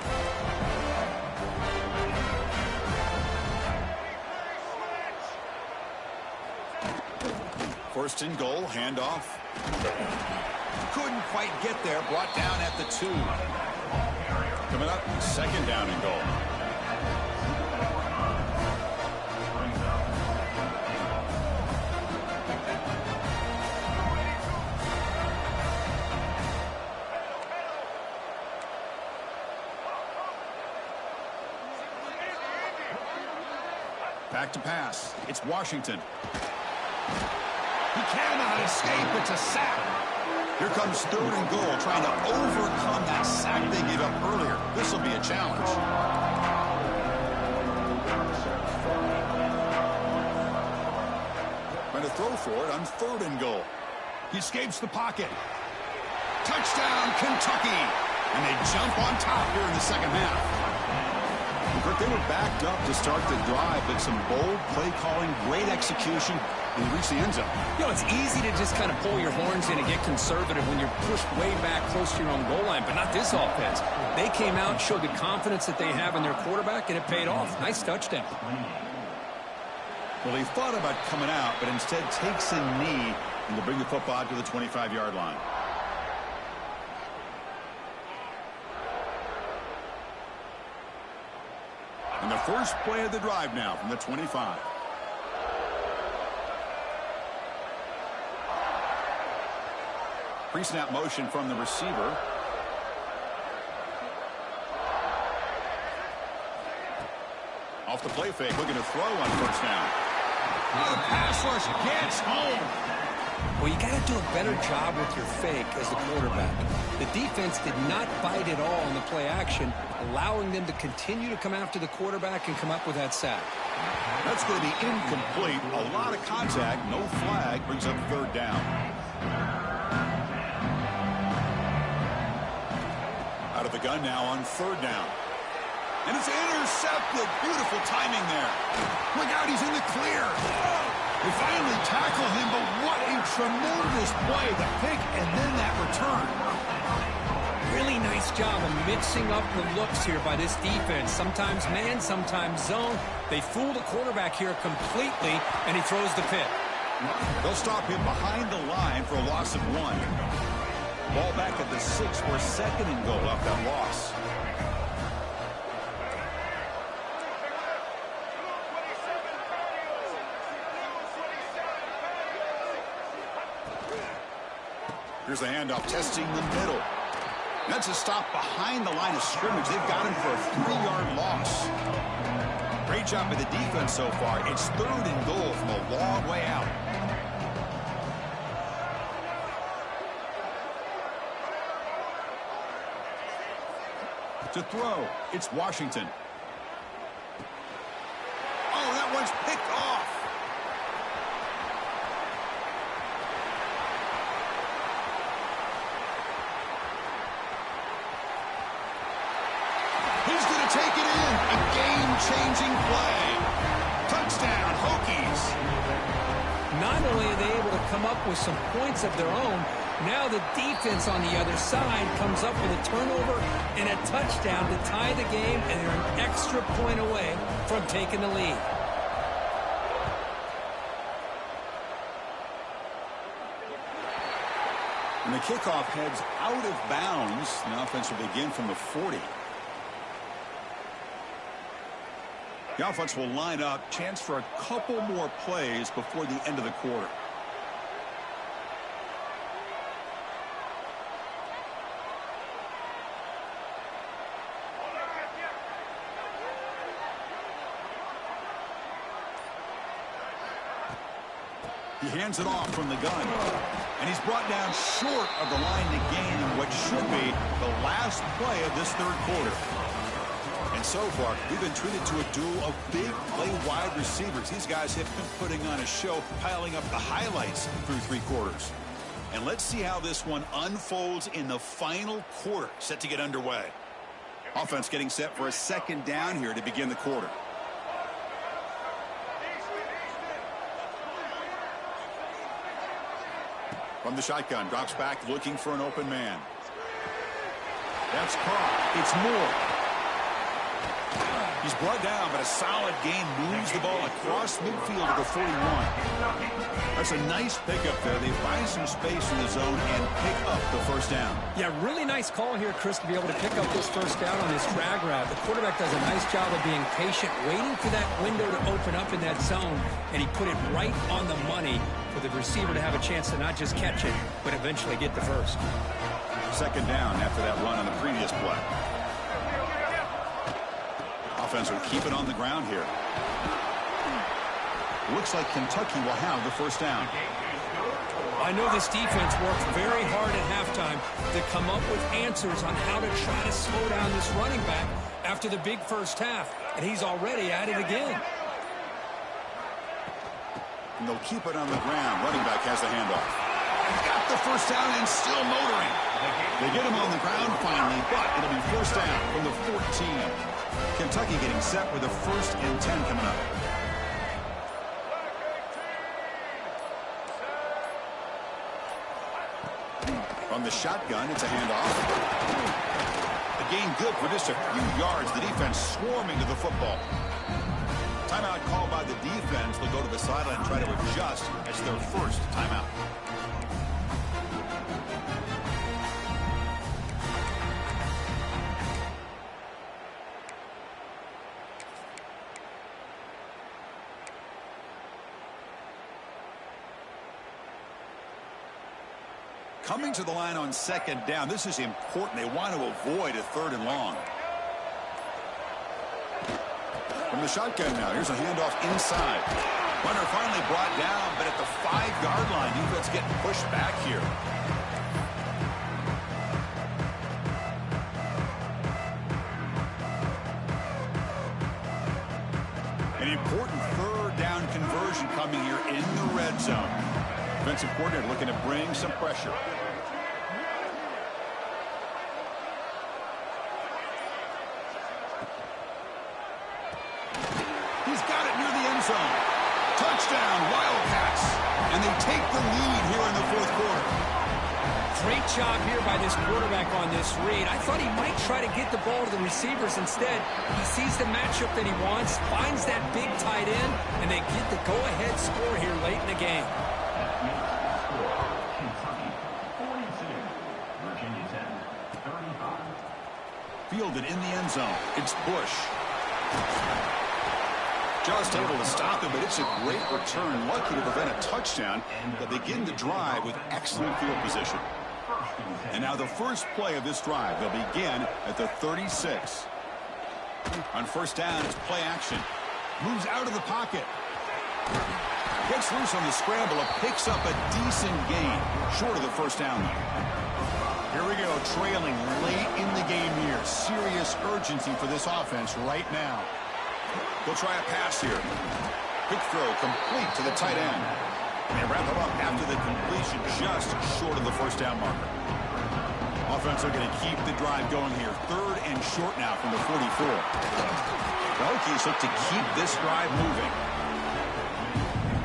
First and goal, handoff. Couldn't quite get there, brought down at the 2. Coming up, second down and goal. Back to pass. It's Washington. He cannot escape. It's a sack. Here comes third and goal, trying to overcome that sack they gave up earlier. This will be a challenge. Trying to throw for it on third and goal. He escapes the pocket. Touchdown, Kentucky. And they jump on top here in the second half. Kirk, they were backed up to start the drive, but some bold play calling, great execution, and they reached the end zone. You know, it's easy to just kind of pull your horns in and get conservative when you're pushed way back close to your own goal line, but not this offense. They came out, showed the confidence that they have in their quarterback, and it paid off. Nice touchdown. Well, he thought about coming out, but instead takes a knee and to bring the football to the 25-yard line. And the first play of the drive now from the 25. Pre-snap motion from the receiver. Off the play fake, looking to throw on first down. Oh, the pass rush gets home. Well, you got to do a better job with your fake as the quarterback. The defense did not bite at all on the play action, allowing them to continue to come after the quarterback and come up with that sack. That's going to be incomplete. A lot of contact, no flag, brings up third down. Out of the gun now on third down. And it's intercepted. Beautiful timing there. Look out, he's in the clear. They finally tackle him, but what a tremendous play. The pick and then that return. Really nice job of mixing up the looks here by this defense. Sometimes man, sometimes zone. They fool the quarterback here completely, and he throws the pick. They'll stop him behind the line for a loss of 1. Ball back at the 6 for second and goal off that loss. Here's the handoff, testing the middle. That's a stop behind the line of scrimmage. They've got him for a 3-yard loss. Great job by the defense so far. It's third and goal from a long way out. To throw, it's Washington. Oh, that one's picked off. He's going to take it in. A game-changing play. Touchdown, Hokies. Not only are they able to come up with some points of their own, now the defense on the other side comes up with a turnover and a touchdown to tie the game, and they're an extra point away from taking the lead. And the kickoff heads out of bounds. The offense will begin from the 40. The offense will line up. Chance for a couple more plays before the end of the quarter. He hands it off from the gun. And he's brought down short of the line to gain what should be the last play of this third quarter. And so far, we've been treated to a duel of big play wide receivers. These guys have been putting on a show, piling up the highlights through 3 quarters. And let's see how this one unfolds in the final quarter, set to get underway. Offense getting set for a second down here to begin the quarter. From the shotgun, drops back looking for an open man. That's caught. It's Moore. He's brought down, but a solid gain moves the ball across midfield to the 41. That's a nice pickup there. They find some space in the zone and pick up the first down. Yeah, really nice call here, Chris, to be able to pick up this first down on this drag route. The quarterback does a nice job of being patient, waiting for that window to open up in that zone, and he put it right on the money for the receiver to have a chance to not just catch it, but eventually get the first. Second down after that run on the previous play. Offense will keep it on the ground here. Looks like Kentucky will have the first down. I know this defense worked very hard at halftime to come up with answers on how to try to slow down this running back after the big first half, and he's already at it again. And they'll keep it on the ground. Running back has the handoff. Got the first down and still motoring. They get him on the ground finally, but it'll be first down from the 14. Kentucky getting set with a 1st and 10 coming up. From the shotgun, it's a handoff. A gain good for just a few yards. The defense swarming to the football. Timeout called by the defense. They'll go to the sideline and try to adjust. It's their first timeout. Coming to the line on second down. This is important. They want to avoid a 3rd and long. From the shotgun now, here's a handoff inside. Runner finally brought down, but at the 5-yard line, defense getting pushed back here. An important 3rd down conversion coming here in the red zone. Defensive coordinator looking to bring some pressure. He's got it near the end zone. Touchdown, Wildcats. And they take the lead here in the 4th quarter. Great job here by this quarterback on this read. I thought he might try to get the ball to the receivers. Instead, he sees the matchup that he wants, finds that big tight end, and they get the go-ahead score here late in the game. Fielded in the end zone. It's Bush. Just able to stop him, but it's a great return. Lucky to prevent a touchdown. They'll begin the drive with excellent field position. And now the first play of this drive. They'll begin at the 36. On first down, it's play action. Moves out of the pocket. Gets loose on the scramble. Picks up a decent gain. Short of the first down, though. Here we go, trailing late in the game here. Serious urgency for this offense right now. They'll try a pass here. Quick throw complete to the tight end. And they wrap it up after the completion, just short of the first down marker. Offense are going to keep the drive going here. 3rd and short now from the 44. The Hokies look to keep this drive moving.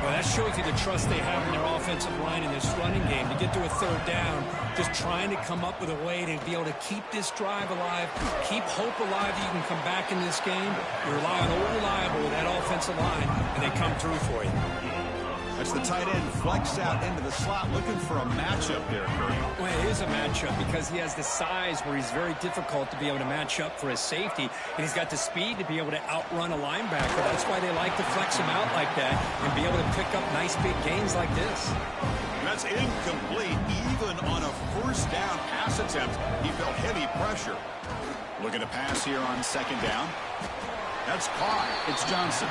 Well, that shows you the trust they have in their offensive line in this running game. To get to a 3rd down, just trying to come up with a way to be able to keep this drive alive, keep hope alive that you can come back in this game. You rely on Old Reliable with that offensive line, and they come through for you. That's the tight end flexed out into the slot, looking for a matchup there, Curry. Well, it is a matchup because he has the size where he's very difficult to be able to match up for his safety, and he's got the speed to be able to outrun a linebacker. That's why they like to flex him out like that and be able to pick up nice big gains like this. That's incomplete. Even on a first down pass attempt, he felt heavy pressure. Looking to pass here on second down. That's caught. It's Johnson.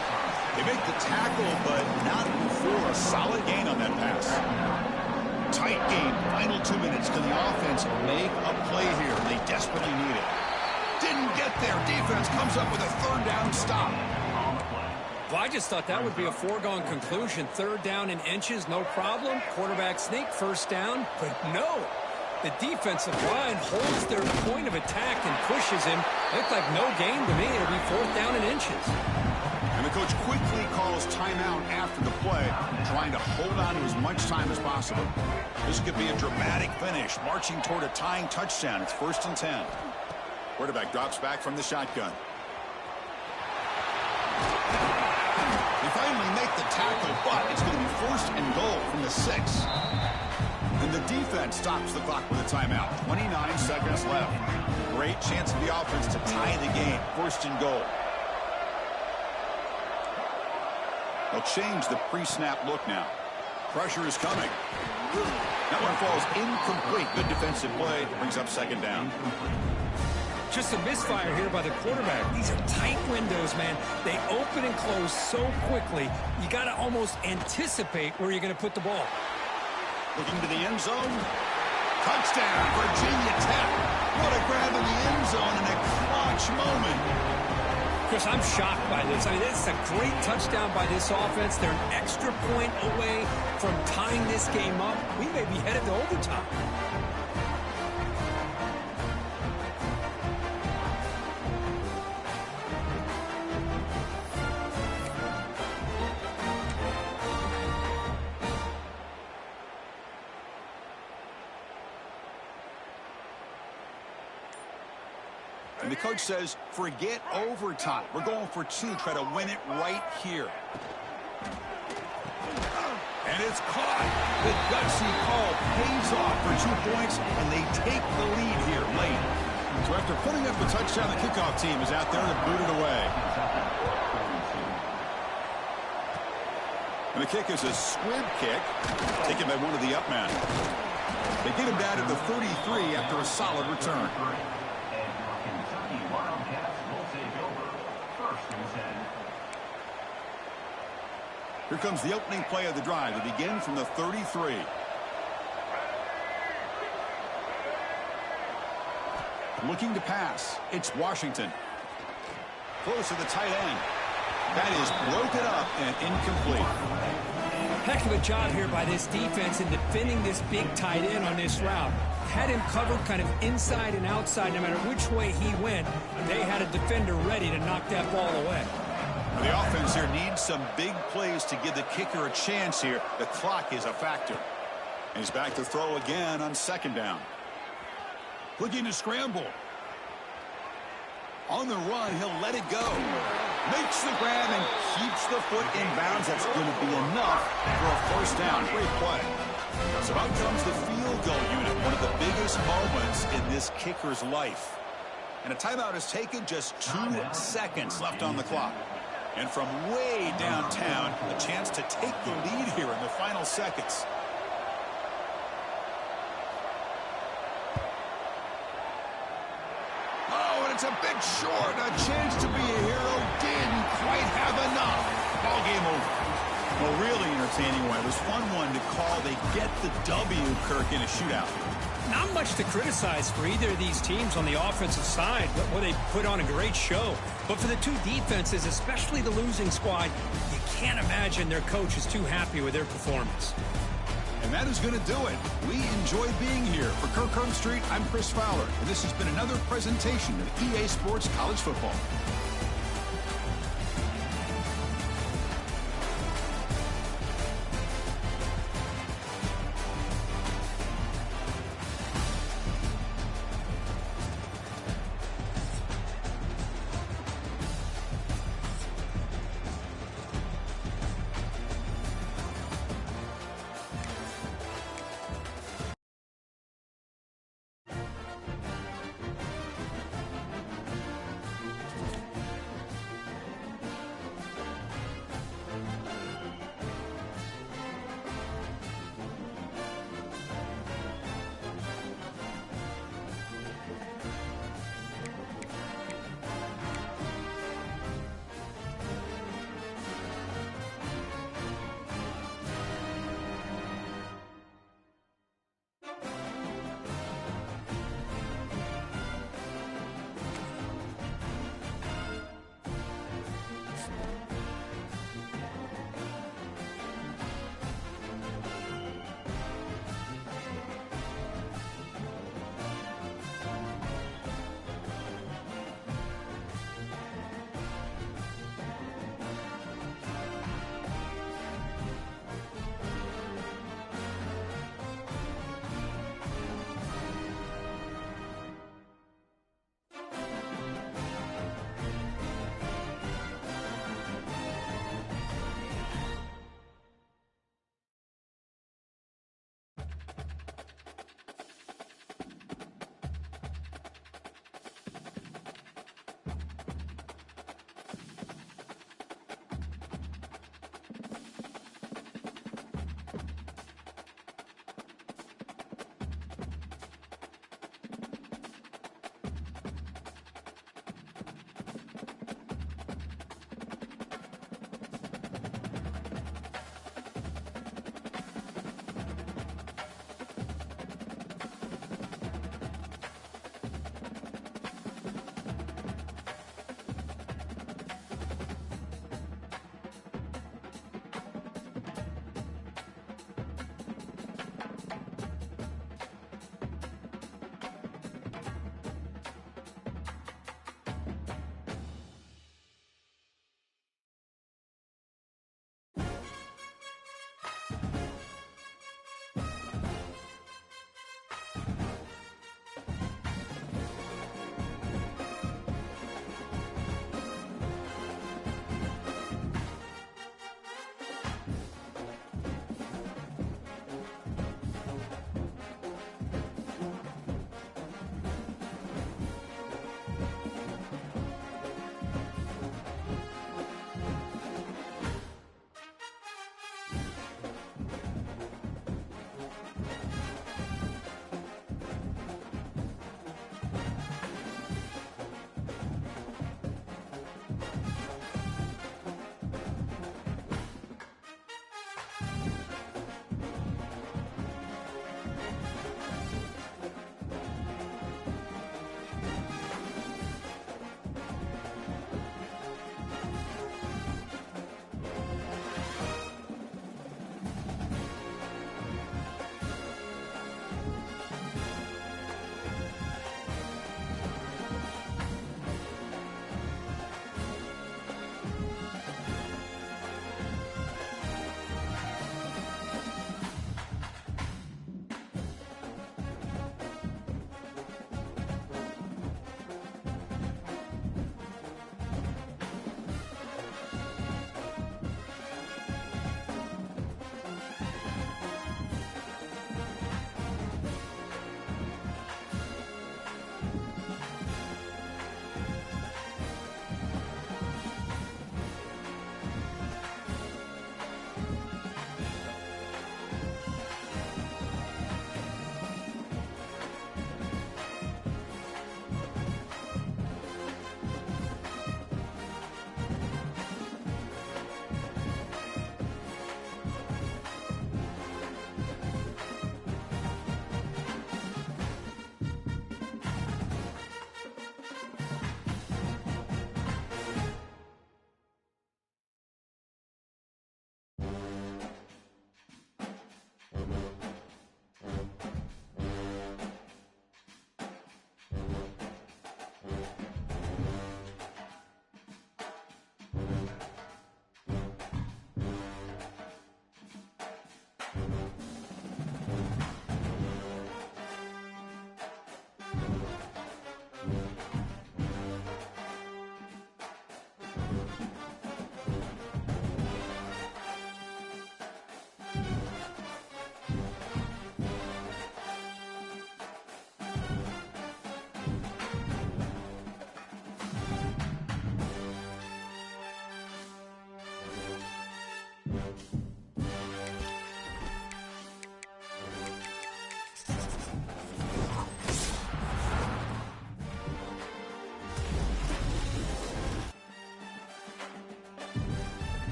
They make the tackle, but not for a solid gain on that pass. Tight game. Final 2 minutes. Can the offense make a play here? They desperately need it. Didn't get there. Defense comes up with a third down stop. Well, I just thought that would be a foregone conclusion. Third down in inches, no problem. Quarterback sneak, first down. But no. The defensive line holds their point of attack and pushes him. Looked like no gain to me. It'll be fourth down in inches. And the coach quickly calls timeout after the play, trying to hold on to as much time as possible. This could be a dramatic finish, marching toward a tying touchdown. It's 1st and 10. Quarterback drops back from the shotgun. They finally make the tackle, but it's going to be 1st and goal from the 6. And the defense stops the clock with a timeout. 29 seconds left. Great chance for the offense to tie the game. 1st and goal. They'll change the pre-snap look now. Pressure is coming. That one falls incomplete. Good defensive play. Brings up 2nd down. Just a misfire here by the quarterback. These are tight windows, man. They open and close so quickly. You got to almost anticipate where you're going to put the ball. Looking to the end zone. Touchdown, Virginia Tech. What a grab in the end zone in a clutch moment. Chris, I'm shocked by this. I mean, this is a great touchdown by this offense. They're an extra point away from tying this game up. We may be headed to overtime. And the coach says, forget overtime. We're going for 2. Try to win it right here. And it's caught. The gutsy call pays off for 2 points, and they take the lead here late. So after putting up the touchdown, the kickoff team is out there to boot it away. And the kick is a squib kick, taken by one of the up men. They get him down to the 33 after a solid return. Here comes the opening play of the drive. They begin from the 33. Looking to pass. It's Washington. Close to the tight end. That is broken up and incomplete. Heck of a job here by this defense in defending this big tight end on this route. Had him covered kind of inside and outside no matter which way he went. They had a defender ready to knock that ball away. The offense here needs some big plays to give the kicker a chance here. The clock is a factor. And he's back to throw again on 2nd down. Looking to scramble. On the run, he'll let it go. Makes the grab and keeps the foot in bounds. That's going to be enough for a 1st down. Great play. So out comes the field goal unit, one of the biggest moments in this kicker's life. And a timeout is taken, just 2 seconds left on the clock. And from way downtown, a chance to take the lead here in the final seconds. Oh, and it's a bit short. A chance to be a hero. Didn't quite have enough. Ball game over. Well, really entertaining one. It was fun one to call. They get the W, Kirk, in a shootout. Not much to criticize for either of these teams on the offensive side, where they put on a great show. But for the two defenses, especially the losing squad, you can't imagine their coach is too happy with their performance. And that is going to do it. We enjoy being here. For Kirk Herbstreit, I'm Chris Fowler, and this has been another presentation of EA Sports College Football.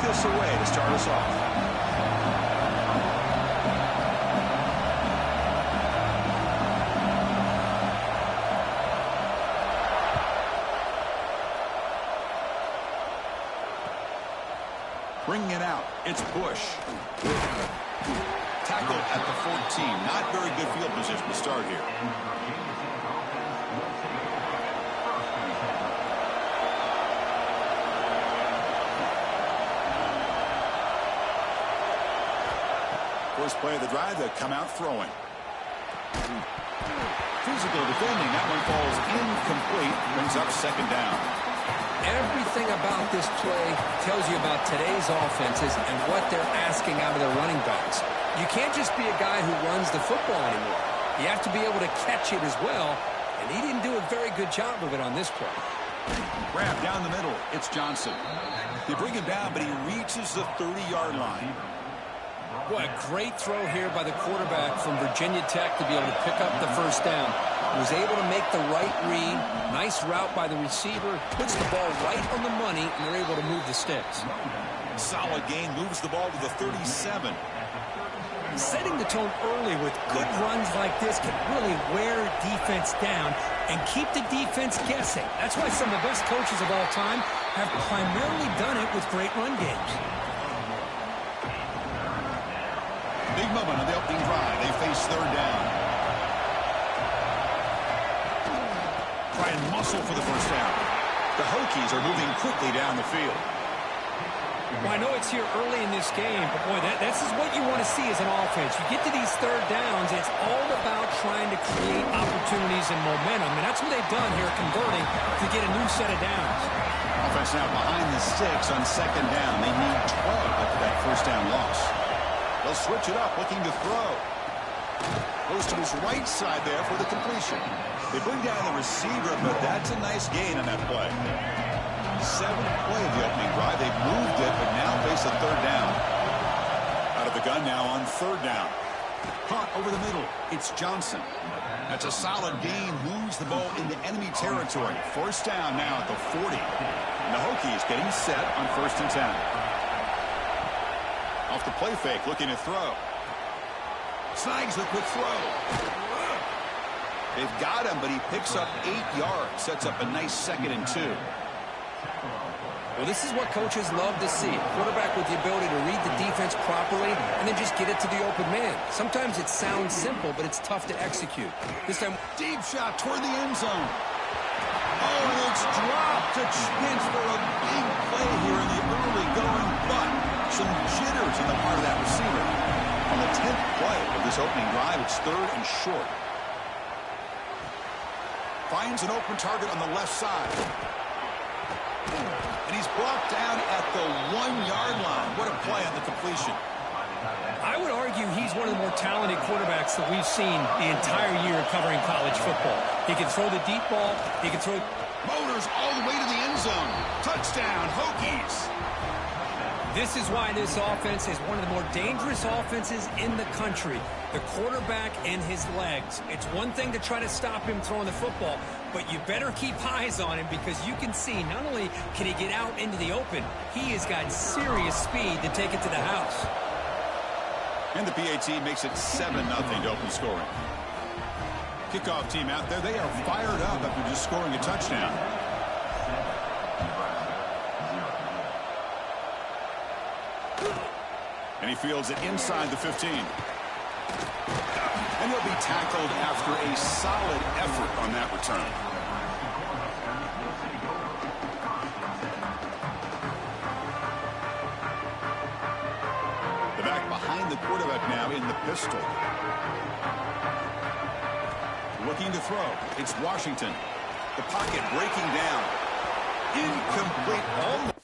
this away to start us off. Bringing it out, it's Bush. Tackle at the 14. Not very good field position to start here. First play of the drive, they come out throwing. Physical defending. That one falls incomplete. Brings up second down. Everything about this play tells you about today's offenses and what they're asking out of their running backs. You can't just be a guy who runs the football anymore. You have to be able to catch it as well, and he didn't do a very good job of it on this play. Grab down the middle. It's Johnson. They bring him down, but he reaches the 30-yard line. What a great throw here by the quarterback from Virginia Tech to be able to pick up the first down. He was able to make the right read. Nice route by the receiver. Puts the ball right on the money, and they're able to move the sticks. Solid gain. Moves the ball to the 37. Setting the tone early with good runs like this can really wear defense down and keep the defense guessing. That's why some of the best coaches of all time have primarily done it with great run games. Big moment on the opening drive. They face third down. Try and muscle for the first down. The Hokies are moving quickly down the field. Well, I know it's here early in this game, but boy, this is what you want to see as an offense. You get to these third downs, it's all about trying to create opportunities and momentum, and that's what they've done here, converting to get a new set of downs. Offense now behind the sticks on second down. They need 12 after that first down loss. They'll switch it up, looking to throw. Goes to his right side there for the completion. They bring down the receiver, but that's a nice gain on that play. 7th play of the opening drive. They've moved it, but now face a third down. Out of the gun now on third down. Caught over the middle. It's Johnson. That's a solid gain. Moves the ball into enemy territory. First down now at the 40. And the Hokies getting set on 1st and 10. Off the play fake, looking to throw. Snags the quick throw. They've got him, but he picks up 8 yards. Sets up a nice 2nd and 2. Well, this is what coaches love to see. A quarterback with the ability to read the defense properly and then just get it to the open man. Sometimes it sounds simple, but it's tough to execute. This time, deep shot toward the end zone. Oh, and it's dropped. A chance for a big play here in the early going, but some jitters on the part of that receiver. On the 10th play of this opening drive, it's 3rd and short. Finds an open target on the left side. And he's brought down at the 1-yard line. What a play on the completion. I would argue he's one of the more talented quarterbacks that we've seen the entire year covering college football. He can throw the deep ball. He can throw... Motors all the way to the end zone. Touchdown, Hokies. This is why this offense is one of the more dangerous offenses in the country. The quarterback and his legs. It's one thing to try to stop him throwing the football, but you better keep eyes on him because you can see not only can he get out into the open, he has got serious speed to take it to the house. And the PAT makes it 7-0 to open scoring. Kickoff team out there, they are fired up after just scoring a touchdown. And he fields it inside the 15. And he'll be tackled after a solid effort on that return. The back behind the quarterback now in the pistol. Looking to throw. It's Washington. The pocket breaking down. Incomplete. Almost.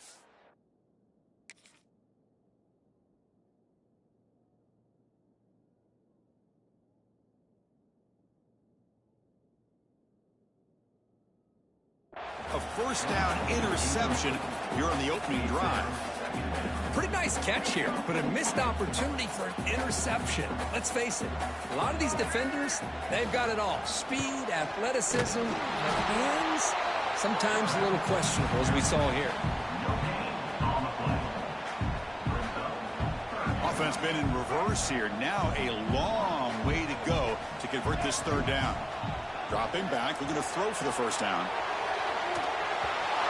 A first down interception here on the opening drive. Pretty nice catch here, but a missed opportunity for an interception. Let's face it, a lot of these defenders, they've got it all. Speed, athleticism, hands, sometimes a little questionable, as we saw here. been in reverse here. Now a long way to go to convert this third down. Dropping back, looking to throw for the first down.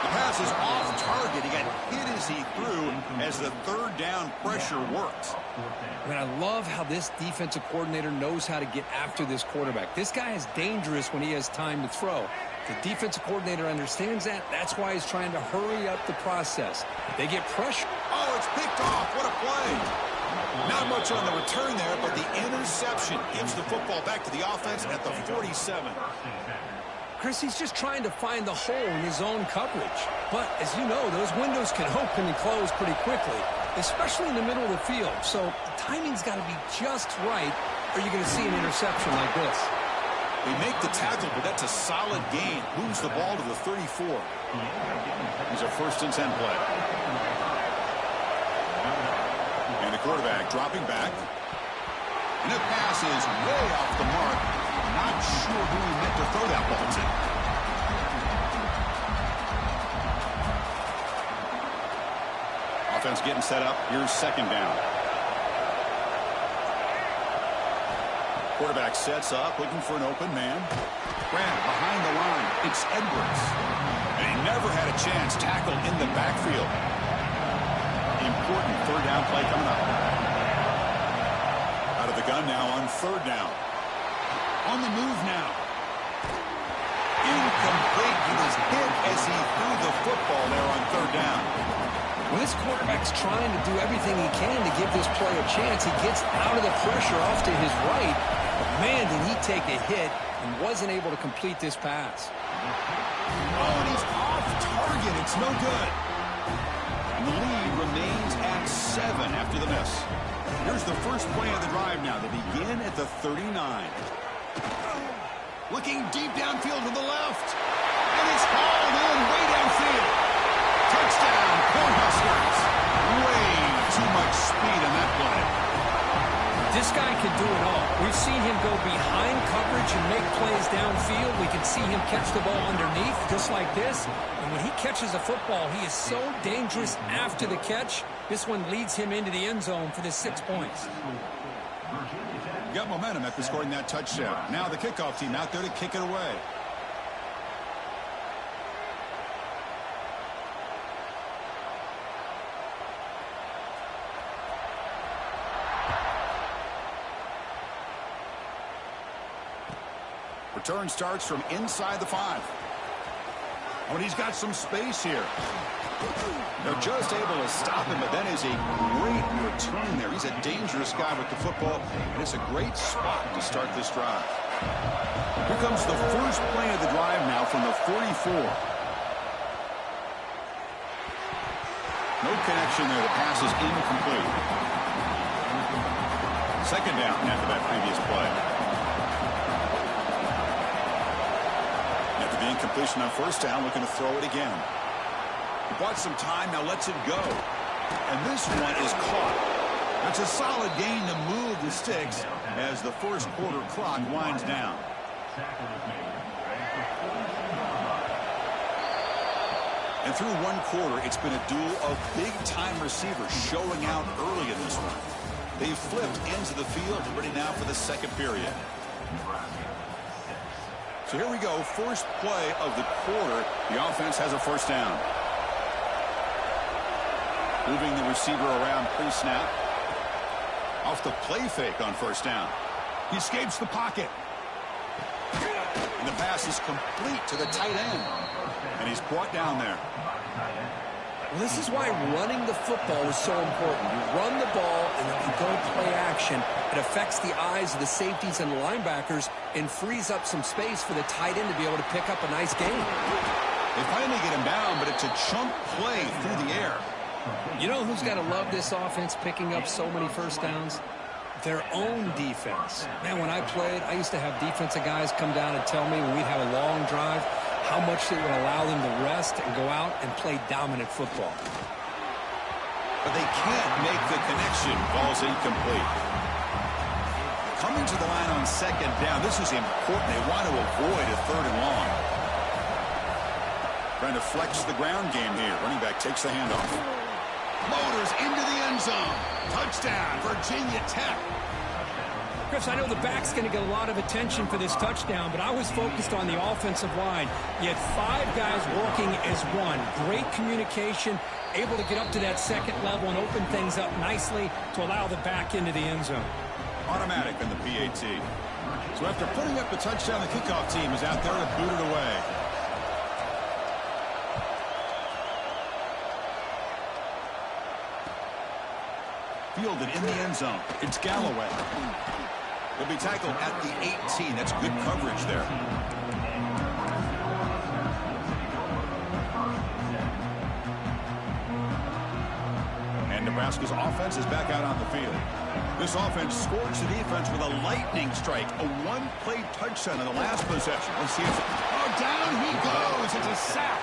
The pass is off target. He got hit as he threw as the third down pressure works. I mean, I love how this defensive coordinator knows how to get after this quarterback. This guy is dangerous when he has time to throw. The defensive coordinator understands that. That's why he's trying to hurry up the process. They get pressure. Oh, it's picked off. What a play. Not much on the return there, but the interception gives the football back to the offense at the 47. Chris, he's just trying to find the hole in his own coverage. But, as you know, those windows can open and close pretty quickly, especially in the middle of the field. So the timing's got to be just right, or you're going to see an interception like this. They make the tackle, but that's a solid gain. Moves the ball to the 34. Here's a 1st and 10 play. And the quarterback dropping back. And the pass is way off the mark. Not sure who he meant to throw that ball to. Offense getting set up. Here's 2nd down. Quarterback sets up, looking for an open man. Grant behind the line. It's Edwards. And he never had a chance. Tackled in the backfield. Important 3rd down play coming up. Out of the gun now on 3rd down. On the move now. Incomplete. He was hit as he threw the football there on 3rd down. When this quarterback's trying to do everything he can to give this play a chance, he gets out of the pressure off to his right. But man, did he take a hit and wasn't able to complete this pass. Oh, and he's off target. It's no good. And the lead remains at 7 after the miss. Here's the first play of the drive now. They begin at the 39. Looking deep downfield to the left. And it's hauled in way downfield. Touchdown, Cornhuskers. Way too much speed on that play. This guy can do it all. We've seen him go behind coverage and make plays downfield. We can see him catch the ball underneath, just like this. And when he catches a football, he is so dangerous after the catch. This one leads him into the end zone for the 6 points. Got momentum after scoring that touchdown. Now the kickoff team out there to kick it away. Return starts from inside the 5. Oh, and he's got some space here. They're just able to stop him, but that is a great return there. He's a dangerous guy with the football, and it's a great spot to start this drive. Here comes the first play of the drive now from the 44. No connection there. The pass is incomplete. 2nd down after that previous play. After the incompletion on 1st down, looking to throw it again. He bought some time, now lets it go. And this one is caught. It's a solid gain to move the sticks as the 1st quarter clock winds down. And through 1 quarter, it's been a duel of big-time receivers showing out early in this one. They've flipped ends of the field, ready now for the 2nd period. So here we go, first play of the quarter. The offense has a 1st down. Moving the receiver around pre-snap. Off the play fake on 1st down. He escapes the pocket. And the pass is complete to the tight end. And he's brought down there. Well, this is why running the football is so important. You run the ball, and if you go play action, it affects the eyes of the safeties and the linebackers and frees up some space for the tight end to be able to pick up a nice gain. They finally get him down, but it's a chunk play through the air. You know who's got to love this offense picking up so many 1st downs? Their own defense. Man, when I played, I used to have defensive guys come down and tell me when we'd have a long drive how much it would allow them to rest and go out and play dominant football. But they can't make the connection. Ball's incomplete. Coming to the line on 2nd down. This is important. They want to avoid a 3rd and long. Trying to flex the ground game here. Running back takes the handoff. Motors into the end zone. Touchdown, Virginia Tech. Chris, I know the back's going to get a lot of attention for this touchdown, but I was focused on the offensive line. You had 5 guys working as one. Great communication, able to get up to that second level and open things up nicely to allow the back into the end zone. Automatic in the PAT. So after putting up the touchdown, the kickoff team is out there to boot it away. Fielded in the end zone. It's Galloway. He'll be tackled at the 18. That's good coverage there. And Nebraska's offense is back out on the field. This offense scorched the defense with a lightning strike. A one-play touchdown in the last possession. Let's see if... Oh, down he goes. It's a sack.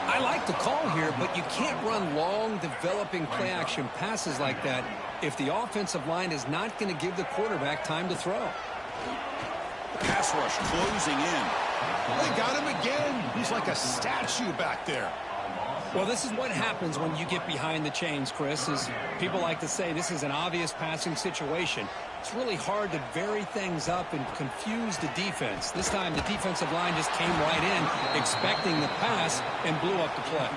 I like the call here, but you can't run long, developing play-action passes like that if the offensive line is not going to give the quarterback time to throw. Pass rush closing in. They got him again. He's like a statue back there. Well, this is what happens when you get behind the chains, Chris, is people like to say this is an obvious passing situation. It's really hard to vary things up and confuse the defense. This time the defensive line just came right in expecting the pass and blew up the play.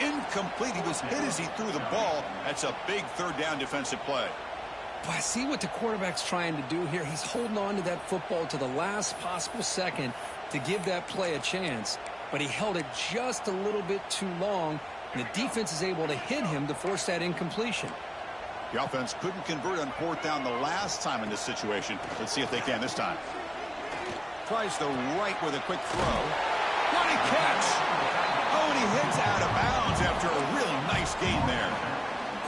Incomplete. He was hit as he threw the ball. That's a big third down defensive play. But I see what the quarterback's trying to do here. He's holding on to that football to the last possible second to give that play a chance. But he held it just a little bit too long, and the defense is able to hit him to force that incompletion. The offense couldn't convert on fourth down the last time in this situation. Let's see if they can this time. Tries the right with a quick throw. What a catch! Oh, and he hits out of bounds after a really nice gain there.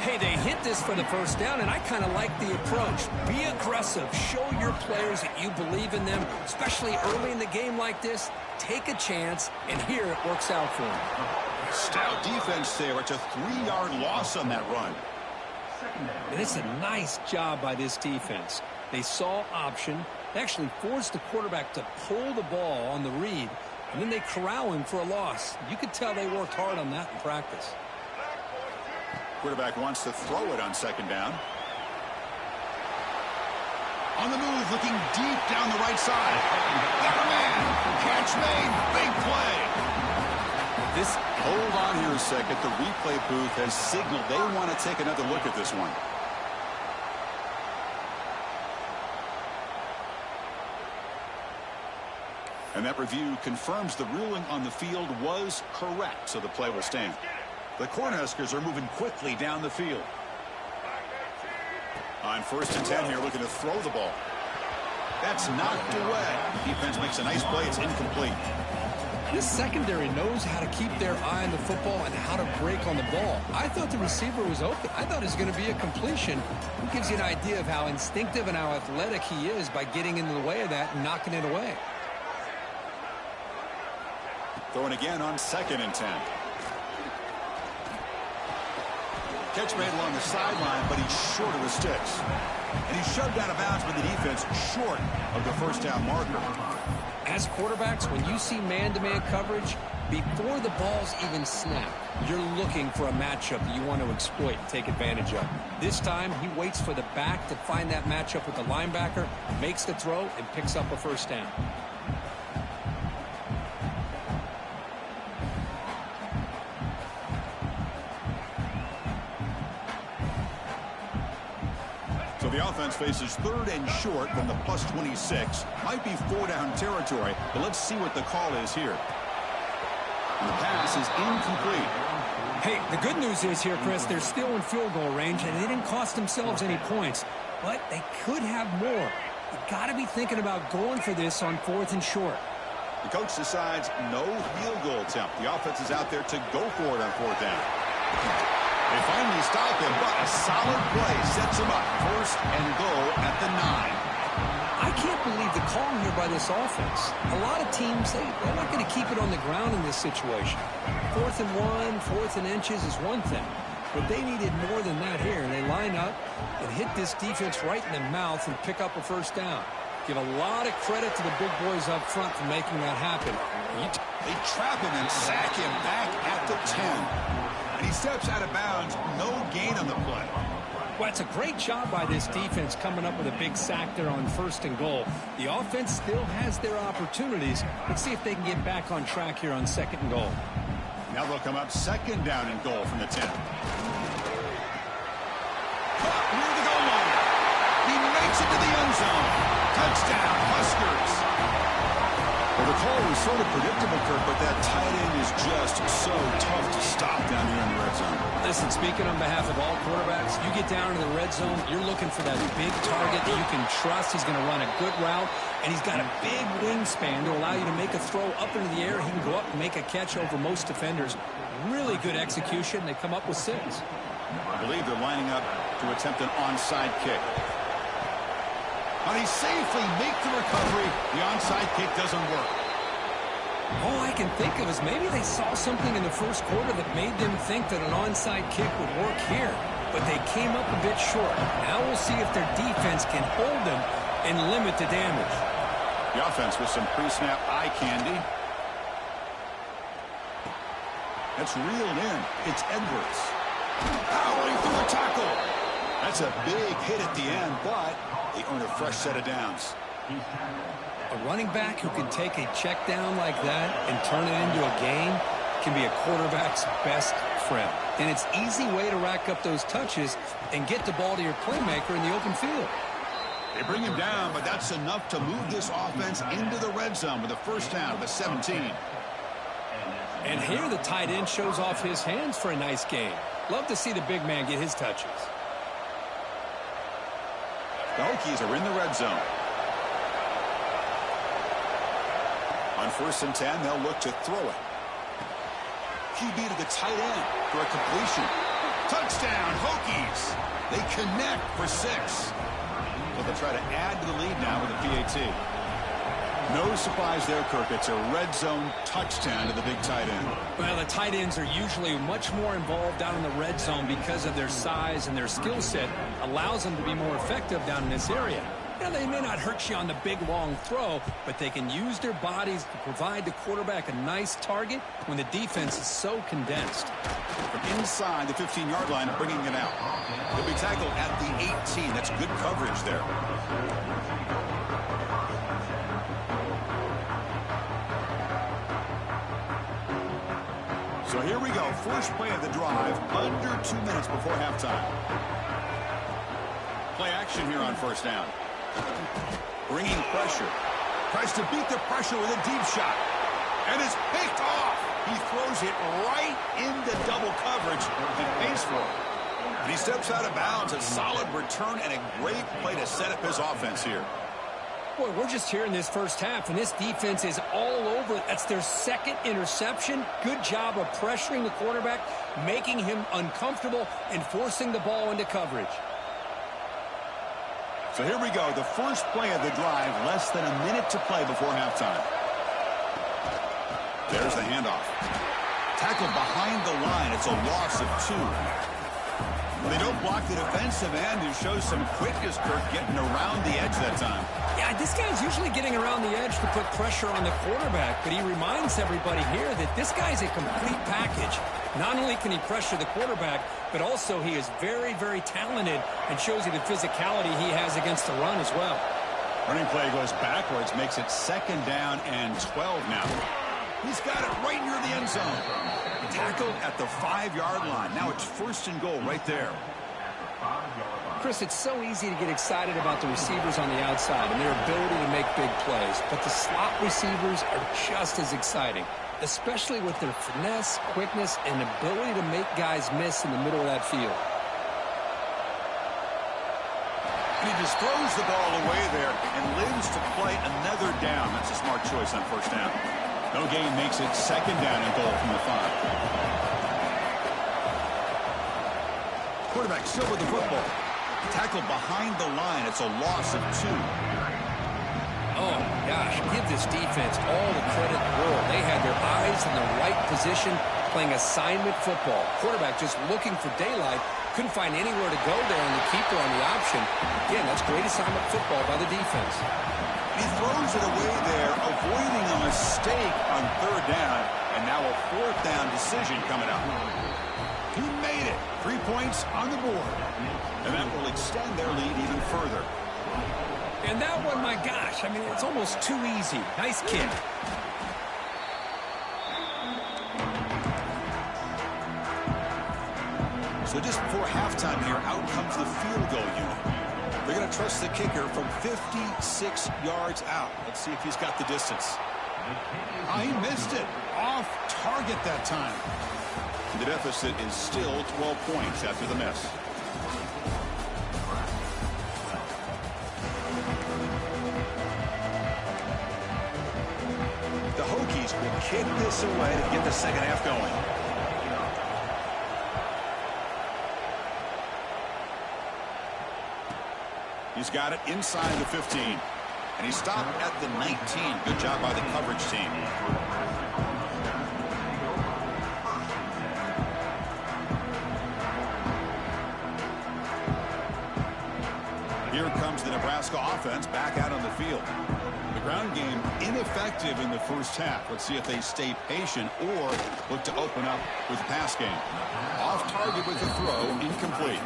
Hey, they hit this for the first down, and I kind of like the approach. Be aggressive. Show your players that you believe in them, especially early in the game like this. Take a chance, and here it works out for them. Stout defense there. It's a 3-yard loss on that run. And it's a nice job by this defense. They saw option. They actually forced the quarterback to pull the ball on the read, and then they corral him for a loss. You could tell they worked hard on that in practice. Quarterback wants to throw it on second down. On the move, looking deep down the right side. Got a man. Catch made. Big play. Hold on here a second. The replay booth has signaled they want to take another look at this one. And that review confirms the ruling on the field was correct, so the play will stand. The Cornhuskers are moving quickly down the field. On 1st and 10 here, looking to throw the ball. That's knocked away. Defense makes a nice play. It's incomplete. This secondary knows how to keep their eye on the football and how to break on the ball. I thought the receiver was open. I thought it was going to be a completion. It gives you an idea of how instinctive and how athletic he is by getting into the way of that and knocking it away. Throwing again on 2nd and 10. Catch made along the sideline, but he's short of the sticks. And he's shoved out of bounds by the defense short of the first down marker. As quarterbacks, when you see man-to-man coverage, before the ball's even snapped, you're looking for a matchup that you want to exploit and take advantage of. This time, he waits for the back to find that matchup with the linebacker, makes the throw, and picks up a first down. So the offense faces 3rd and short from the +26. Might be 4-down territory, but let's see what the call is here. And the pass is incomplete. Hey, the good news is here, Chris, they're still in field goal range, and they didn't cost themselves any points. But they could have more. You got to be thinking about going for this on 4th and short. The coach decides no field goal attempt. The offense is out there to go for it on 4th down. They finally stop him, but a solid play sets him up. 1st and goal at the 9. I can't believe the call here by this offense. A lot of teams, they're not going to keep it on the ground in this situation. 4th and 1, 4th and inches is one thing. But they needed more than that here. They line up and hit this defense right in the mouth and pick up a first down. Give a lot of credit to the big boys up front for making that happen. They trap him and sack him back at the 10. And he steps out of bounds. No gain on the play. Well, it's a great job by this defense coming up with a big sack there on 1st and goal. The offense still has their opportunities. Let's see if they can get back on track here on 2nd and goal. Now they'll come up 2nd down and goal from the 10. Caught near the goal line. He makes it to the end zone. Touchdown, Huskers. Well, the call was sort of predictable, Kirk, but that tight end is just so tough to stop down here in the red zone. Listen, speaking on behalf of all quarterbacks, you get down to the red zone, you're looking for that big target that you can trust. He's going to run a good route, and he's got a big wingspan to allow you to make a throw up into the air. He can go up and make a catch over most defenders. Really good execution. They come up with 6. I believe they're lining up to attempt an onside kick. And he safely makes the recovery. The onside kick doesn't work. All I can think of is maybe they saw something in the 1st quarter that made them think that an onside kick would work here. But they came up a bit short. Now we'll see if their defense can hold them and limit the damage. The offense with some pre-snap eye candy. That's reeled in. It's Edwards. Powering through the tackle. That's a big hit at the end, but they earn a fresh set of downs. A running back who can take a check down like that and turn it into a gain can be a quarterback's best friend. And it's an easy way to rack up those touches and get the ball to your playmaker in the open field. They bring him down, but that's enough to move this offense into the red zone with a 1st down at the 17. And here the tight end shows off his hands for a nice game. Love to see the big man get his touches. The Hokies are in the red zone. On 1st and 10, they'll look to throw it. QB to the tight end for a completion. Touchdown, Hokies. They connect for 6. But they'll try to add to the lead now with a PAT. No surprise there, Kirk. It's a red zone touchdown to the big tight end. Well, the tight ends are usually much more involved down in the red zone because of their size, and their skill set allows them to be more effective down in this area. Now, they may not hurt you on the big, long throw, but they can use their bodies to provide the quarterback a nice target when the defense is so condensed. From inside the 15-yard line, bringing it out. He'll be tackled at the 18. That's good coverage there. So here we go. First play of the drive, under 2 minutes before halftime. Play action here on 1st down. Bringing pressure. Tries to beat the pressure with a deep shot. And it's picked off. He throws it right into double coverage and pays for it. And he steps out of bounds. A solid return and a great play to set up his offense here. Boy, we're just here in this 1st half, and this defense is all over it. That's their 2nd interception. Good job of pressuring the quarterback, making him uncomfortable, and forcing the ball into coverage. So here we go, the first play of the drive, less than a minute to play before halftime. There's the handoff. Tackled behind the line. It's a loss of 2. They don't block the defensive end, who shows some quickness, Kirk, getting around the edge that time. Yeah, this guy's usually getting around the edge to put pressure on the quarterback, but he reminds everybody here that this guy's a complete package. Not only can he pressure the quarterback, but also he is very, very talented and shows you the physicality he has against the run as well. Running play goes backwards, makes it 2nd down and 12 now. He's got it right near the end zone. Tackled at the 5-yard line. Now it's 1st and goal right there. Chris, it's so easy to get excited about the receivers on the outside and their ability to make big plays, but the slot receivers are just as exciting, especially with their finesse, quickness, and ability to make guys miss in the middle of that field. And he just throws the ball away there and lives to play another down. That's a smart choice on 1st down. No gain makes it 2nd down and goal from the 5. Quarterback still with the football. Tackled behind the line. It's a loss of 2. Oh, gosh, give this defense all the credit in the world. They had their eyes in the right position, playing assignment football. Quarterback just looking for daylight. Couldn't find anywhere to go there on the keeper on the option. Again, that's great assignment football by the defense. He throws it away there, avoiding a mistake on 3rd down. And now a 4th down decision coming up. He made it. 3 points on the board. And that will extend their lead even further. And that one, my gosh, I mean, it's almost too easy. Nice kick. So just before halftime here, out comes the field goal unit. They're going to trust the kicker from 56 yards out. Let's see if he's got the distance. Oh, he missed it. Off target that time. The deficit is still 12 points after the miss. The Hokies will kick this away to get the second half going. He's got it inside the 15. And he stopped at the 19. Good job by the coverage team. Here comes the Nebraska offense back out on the field. The ground game ineffective in the first half. Let's see if they stay patient or look to open up with the pass game. Off target with the throw, incomplete.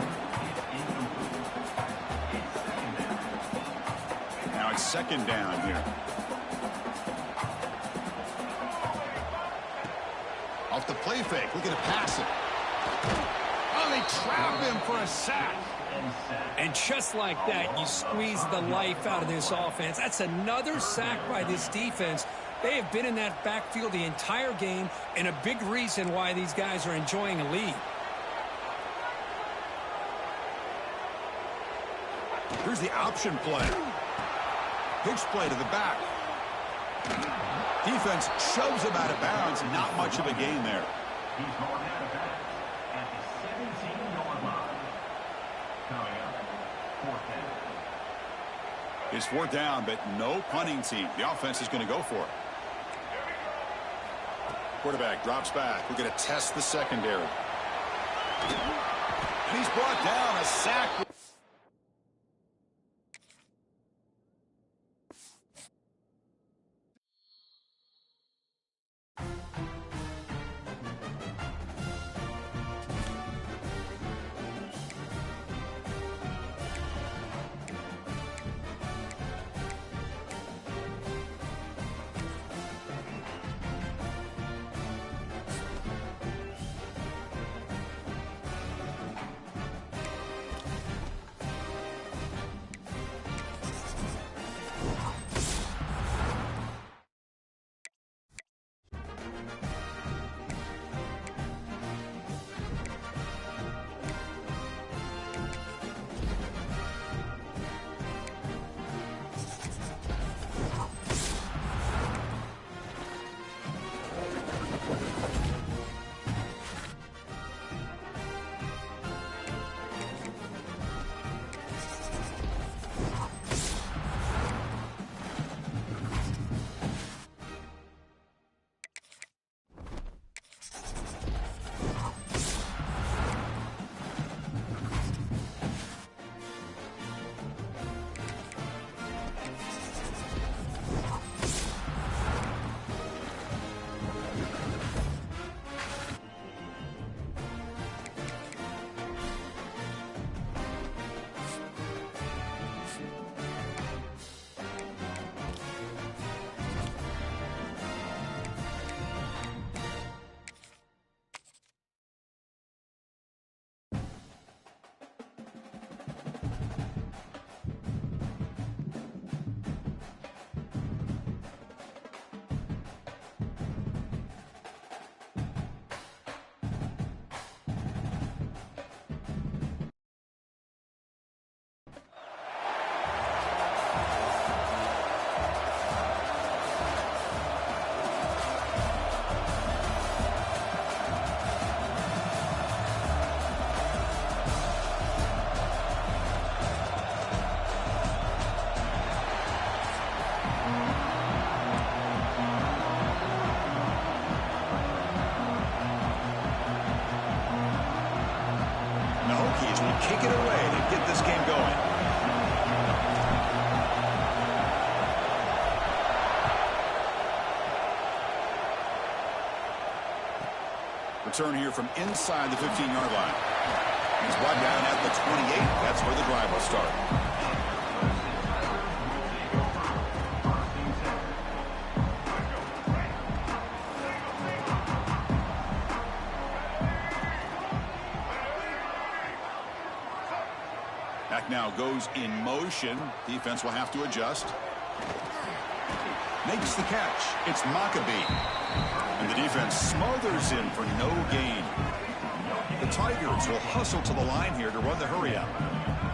Now it's 2nd down here. Off the play fake, looking to pass it. Oh, they trap him for a sack. And just like that, you squeeze the life out of this offense. That's another sack by this defense. They have been in that backfield the entire game, and a big reason why these guys are enjoying a lead. Here's the option play. Pitch play to the back. Defense shoves him out of bounds. Not much of a gain there. He's going out of bounds at the 17-yard line. Coming up, 4th down. It's 4th down, but no punting team. The offense is going to go for it. Quarterback drops back. We're going to test the secondary. And he's brought down, a sack. Kick it away to get this game going. Return here from inside the 15-yard line. He's brought down at the 28. That's where the drive will start. Back now goes in motion. Defense will have to adjust. Makes the catch. It's Maccabee. And the defense smothers him for no gain. The Tigers will hustle to the line here to run the hurry out.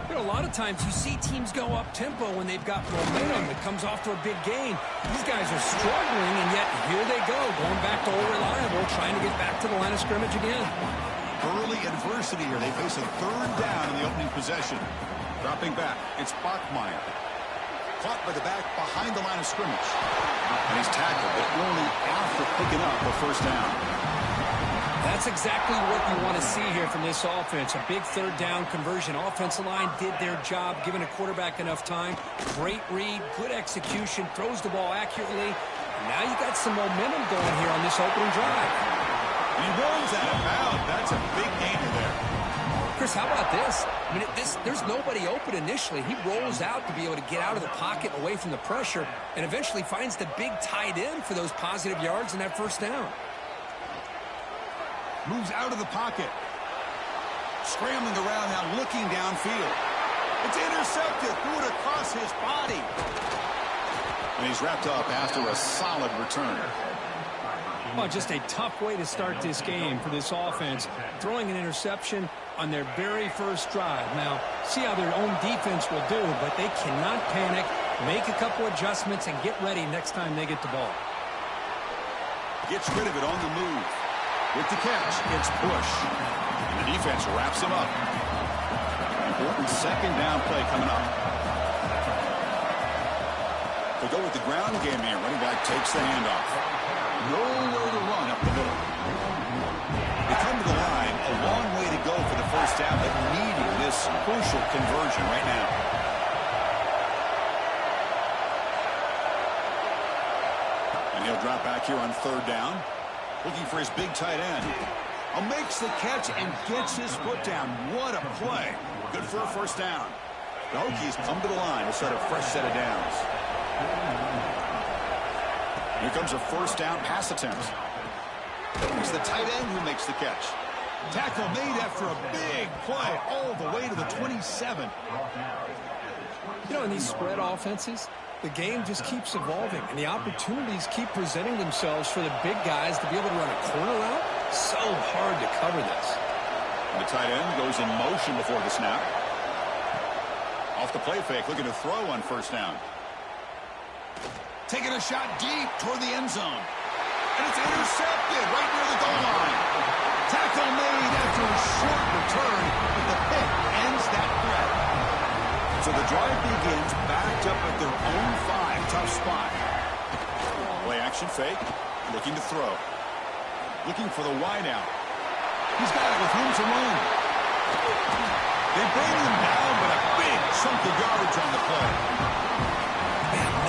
You know, a lot of times you see teams go up-tempo when they've got momentum that comes off to a big gain. These guys are struggling, and yet here they go, going back to old reliable, trying to get back to the line of scrimmage again. Early adversity here. They face a third down in the opening possession. Dropping back, it's Bachmeier. Caught by the back behind the line of scrimmage. And he's tackled, but only after picking up a first down. That's exactly what you want to see here from this offense. A big third down conversion. Offensive line did their job, giving a quarterback enough time. Great read, good execution, throws the ball accurately. And now you got some momentum going here on this opening drive. And he runs out of bounds. That's a big gainer there. Chris, how about this? I mean, there's nobody open initially. He rolls out to be able to get out of the pocket away from the pressure and eventually finds the big tight end for those positive yards and that first down. Moves out of the pocket. Scrambling around now, looking downfield. It's intercepted. Threw it across his body. And he's wrapped up after a solid return. Oh, just a tough way to start this game for this offense. Throwing an interception on their very first drive. Now, see how their own defense will do, but they cannot panic, make a couple adjustments, and get ready next time they get the ball. Gets rid of it on the move. With the catch, it's Bush. And the defense wraps him up. Important second down play coming up. They go with the ground game here. Running back takes the handoff. Nowhere to run up the middle. They come to the line. A long way to go for the first down, but needing this crucial conversion right now. And he'll drop back here on third down. Looking for his big tight end. Makes the catch and gets his foot down. What a play. Good for a first down. The Hokies come to the line to set a fresh set of downs. Here comes a first down pass attempt. It's the tight end who makes the catch. Tackle made after a big play all the way to the 27. You know, in these spread offenses, the game just keeps evolving, and the opportunities keep presenting themselves for the big guys to be able to run a corner route. So hard to cover this. And the tight end goes in motion before the snap. Off the play fake, looking to throw on first down. Taking a shot deep toward the end zone. And it's intercepted right near the goal line. Tackle made after a short return, but the pick ends that threat. So the drive begins backed up at their own 5. Tough spot. Play action fake. Looking to throw. Looking for the wide out. He's got it with room to run. They bring him down, but a big chunk of yardage on the play.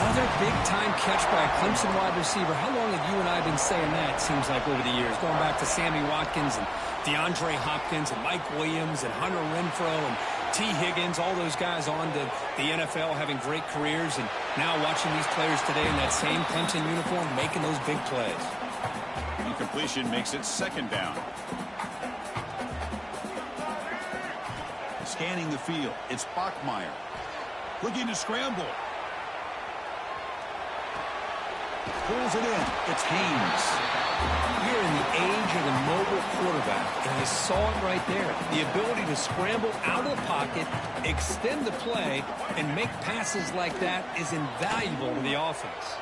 Another big-time catch by a Clemson wide receiver. How long have you and I been saying that, seems like, over the years? Going back to Sammy Watkins and DeAndre Hopkins and Mike Williams and Hunter Renfrow and T. Higgins, all those guys on to the NFL having great careers, and now watching these players today in that same Clemson uniform making those big plays. Incompletion makes it second down. Scanning the field, it's Bachmeier. Looking to scramble. Pulls it in. It's Haynes. We're in the age of the mobile quarterback, and you saw it right there. The ability to scramble out of the pocket, extend the play, and make passes like that is invaluable to the offense.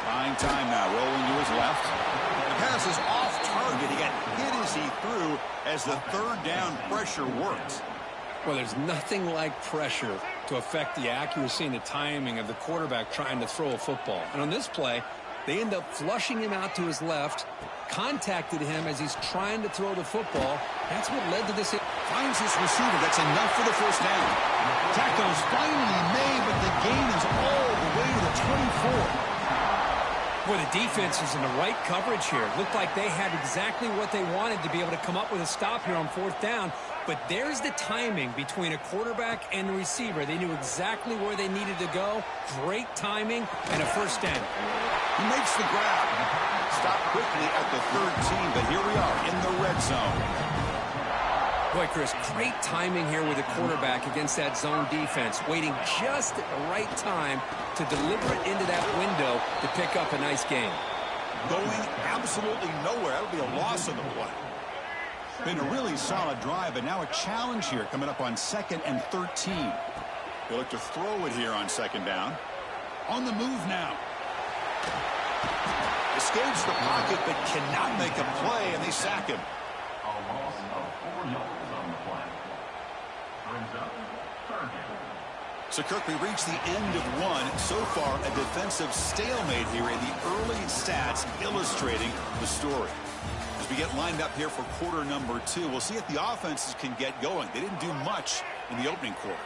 Buying time now, rolling to his left. The pass is off target. He got hit as he threw as the third down pressure worked. Well, there's nothing like pressure to affect the accuracy and the timing of the quarterback trying to throw a football. And on this play, they end up flushing him out to his left, contacted him as he's trying to throw the football. That's what led to this. Finds his receiver. That's enough for the first down. Tackle is finally made, but the gain is all the way to the 24. Boy, the defense is in the right coverage here. Looked like they had exactly what they wanted to be able to come up with a stop here on 4th down. But there's the timing between a quarterback and the receiver. They knew exactly where they needed to go. Great timing and a first down. He makes the grab. Stop quickly at the 13, but here we are in the red zone. Boy, Chris, great timing here with the quarterback against that zone defense, waiting just at the right time to deliver it into that window to pick up a nice gain. Going absolutely nowhere. That'll be a loss of the play. Been a really solid drive, but now a challenge here coming up on 2nd and 13. They look to throw it here on 2nd down. On the move now. Escapes the pocket, but cannot make a play, and they sack him. A loss of 4 yards on the play. Brings up 3rd down. So, Kirk, we reach the end of one. So far, a defensive stalemate here in the early stats illustrating the story. As we get lined up here for quarter number 2, we'll see if the offenses can get going. They didn't do much in the opening quarter.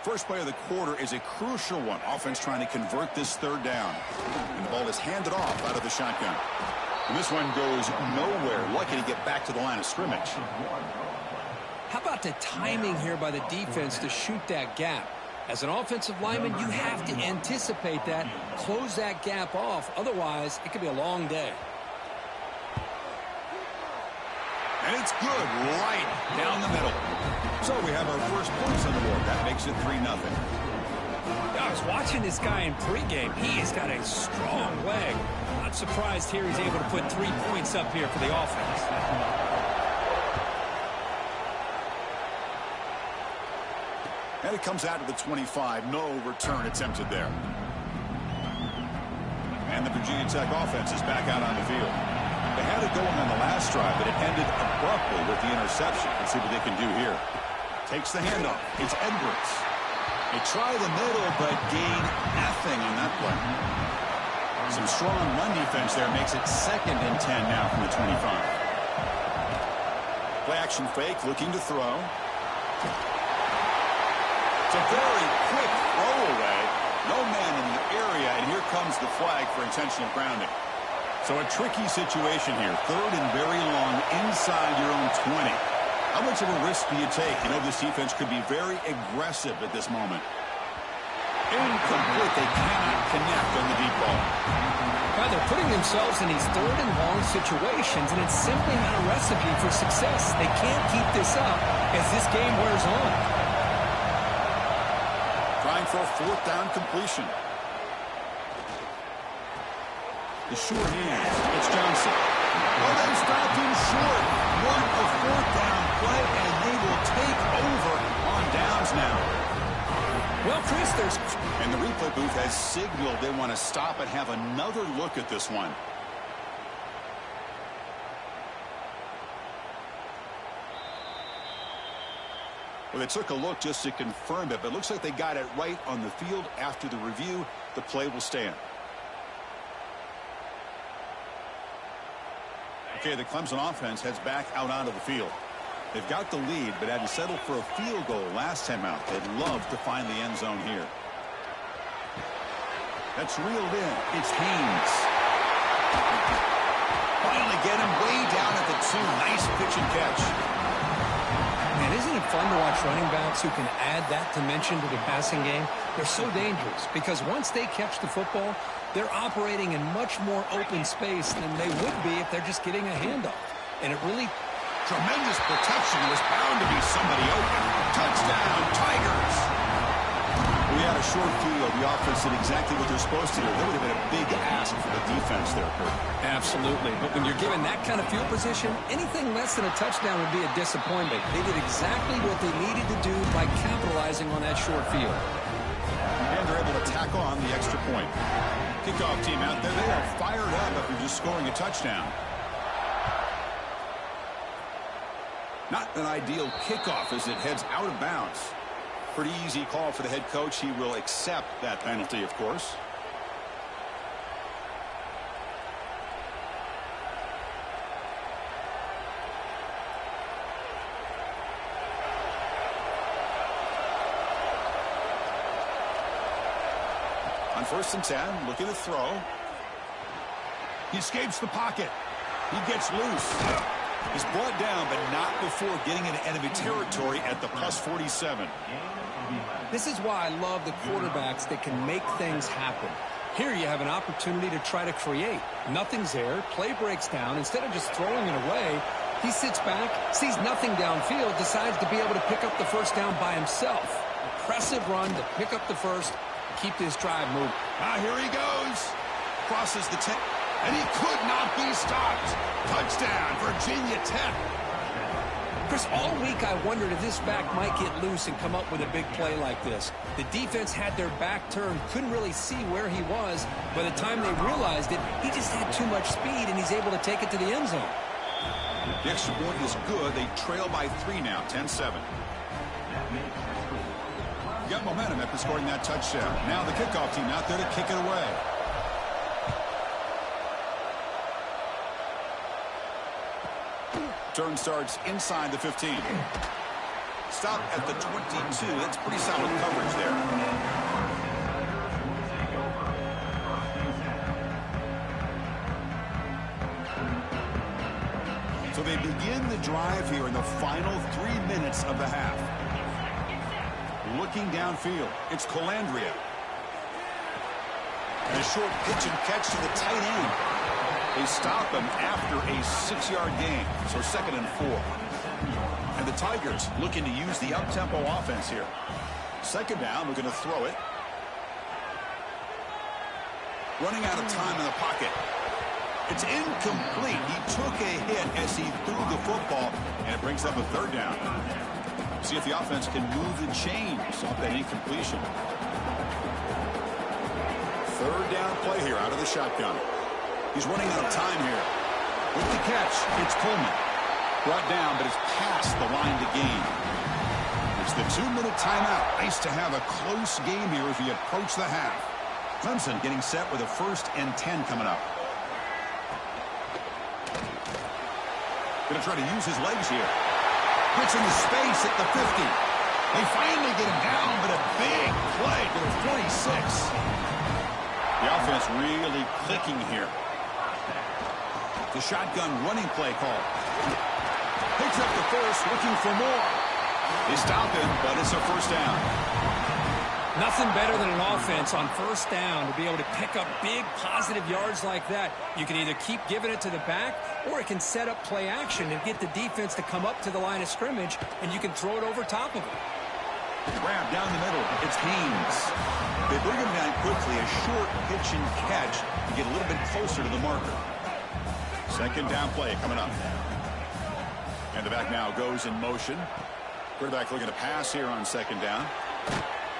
First play of the quarter is a crucial one. Offense trying to convert this 3rd down. And the ball is handed off out of the shotgun. And this one goes nowhere. Lucky to get back to the line of scrimmage. How about the timing here by the defense to shoot that gap? As an offensive lineman, you have to anticipate that, close that gap off. Otherwise, it could be a long day. And it's good right down the middle. So we have our first points on the board. That makes it 3-0. I was watching this guy in pregame. He has got a strong leg. Not surprised here he's able to put 3 points up here for the offense. And it comes out to the 25. No return attempted there. And the Virginia Tech offense is back out on the field. They had it going on the last drive, but it ended abruptly with the interception. Let's see what they can do here. Takes the handoff. It's Edwards. They try the middle, but gain nothing on that play. Some strong run defense there makes it 2nd and 10 now from the 25. Play action fake, looking to throw. It's a very quick throw away. No man in the area, and here comes the flag for intentional grounding. So a tricky situation here. 3rd and very long inside your own 20. How much of a risk do you take? You know this defense could be very aggressive at this moment. Incomplete. They cannot connect on the deep ball. Well, they're putting themselves in these 3rd and long situations, and it's simply not a recipe for success. They can't keep this up as this game wears on. Trying for a 4th down completion. The sure hands. It's Johnson. Oh, they stopped him short. What a 4th down play, and they will take over on downs now. Well, Chris, there's... And the replay booth has signaled they want to stop and have another look at this one. Well, they took a look just to confirm it, but it looks like they got it right on the field. After the review, the play will stand. Okay, the Clemson offense heads back out onto the field. They've got the lead, but had to settle for a field goal last time out. They'd love to find the end zone here. That's reeled in. It's Haynes. Finally get him way down at the 2. Nice pitch and catch. Man, isn't it fun to watch running backs who can add that dimension to the passing game? They're so dangerous because once they catch the football, they're operating in much more open space than they would be if they're just getting a handoff. And it really... Tremendous protection. Was bound to be somebody open. Touchdown, Tigers. We had a short field. The offense did exactly what they're supposed to do. That would have been a big ask for the defense there, Kurt. Absolutely. But when you're given that kind of field position, anything less than a touchdown would be a disappointment. They did exactly what they needed to do by capitalizing on that short field. And they're able to tack on the extra point. Kickoff team out there. They are fired up after just scoring a touchdown. Not an ideal kickoff as it heads out of bounds. Pretty easy call for the head coach. He will accept that penalty, of course. On 1st and 10, looking to throw. He escapes the pocket. He gets loose. He's brought down, but not before getting into enemy territory at the plus 47. This is why I love the quarterbacks that can make things happen. Here you have an opportunity to try to create. Nothing's there. Play breaks down. Instead of just throwing it away, he sits back, sees nothing downfield, decides to be able to pick up the first down by himself. Impressive run to pick up the first, keep this drive moving. Here he goes. Crosses the 10, and he could not be stopped. Touchdown, Virginia Tech. Chris, all week I wondered if this back might get loose and come up with a big play like this. The defense had their back turned, couldn't really see where he was. By the time they realized it, he just had too much speed, and he's able to take it to the end zone. The extra point is good. They trail by 3 now, 10-7. Got momentum after scoring that touchdown. Now the kickoff team out there to kick it away. Turn starts inside the 15. Stop at the 22. That's pretty solid coverage there. So they begin the drive here in the final 3 minutes of the half. Looking downfield, it's Colandrea. And a short pitch and catch to the tight end. They stop him after a 6-yard gain, so 2nd and 4. And the Tigers looking to use the up-tempo offense here. 2nd down, we're going to throw it. Running out of time in the pocket. It's incomplete. He took a hit as he threw the football, and it brings up a 3rd down. See if the offense can move the chains off that incompletion. 3rd down play here out of the shotgun. He's running out of time here. With the catch, it's Coleman. Brought down, but it's past the line to gain. It's the 2-minute timeout. Nice to have a close game here as we approach the half. Clemson getting set with a 1st and 10 coming up. Going to try to use his legs here. Gets in the space at the 50. They finally get him down, but a big play to the 46. The offense really clicking here. The shotgun running play call. Picks up the first, looking for more. They stop him, but it's a 1st down. Nothing better than an offense on 1st down to be able to pick up big positive yards like that. You can either keep giving it to the back, or it can set up play action and get the defense to come up to the line of scrimmage, and you can throw it over top of it. Grab down the middle. It's Haynes. They bring him down quickly. A short pitch and catch to get a little bit closer to the marker. 2nd down play coming up. And the back now goes in motion. Quarterback looking to pass here on 2nd down.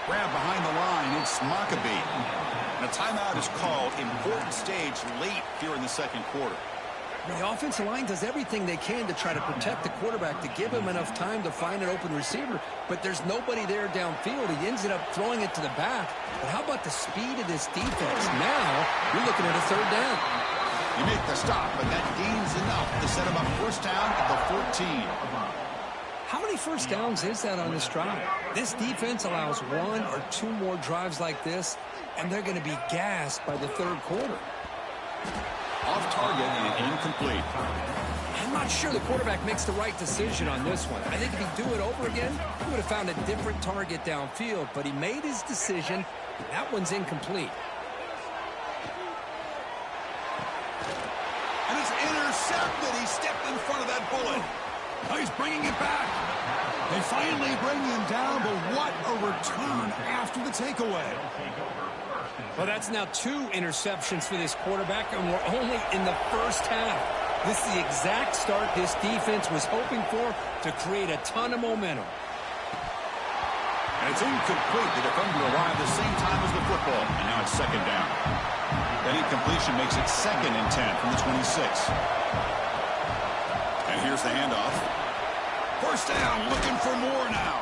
Grab behind the line. It's Maccabee. And a timeout is called. Important stage late here in the 2nd quarter. The offensive line does everything they can to try to protect the quarterback, to give him enough time to find an open receiver, but there's nobody there downfield. He ends up throwing it to the back. But how about the speed of this defense? Now you're looking at a 3rd down. You make the stop, but that gains enough to set him up 1st down at the 14. How many 1st downs is that on this drive? This defense allows 1 or 2 more drives like this, and they're going to be gassed by the 3rd quarter. Off target and incomplete. I'm not sure the quarterback makes the right decision on this one. I think if he'd do it over again, he would have found a different target downfield, but he made his decision. That one's incomplete. And it's intercepted. He stepped in front of that bullet. Now he's bringing it back. They finally bring him down, but what a return after the takeaway. Well, that's now 2 interceptions for this quarterback, and we're only in the 1st half. This is the exact start this defense was hoping for to create a ton of momentum. And it's incomplete. The defender arrived the same time as the football, and now it's 2nd down. That incompletion makes it 2nd and 10 from the 26. And here's the handoff. 1st down, looking for more now.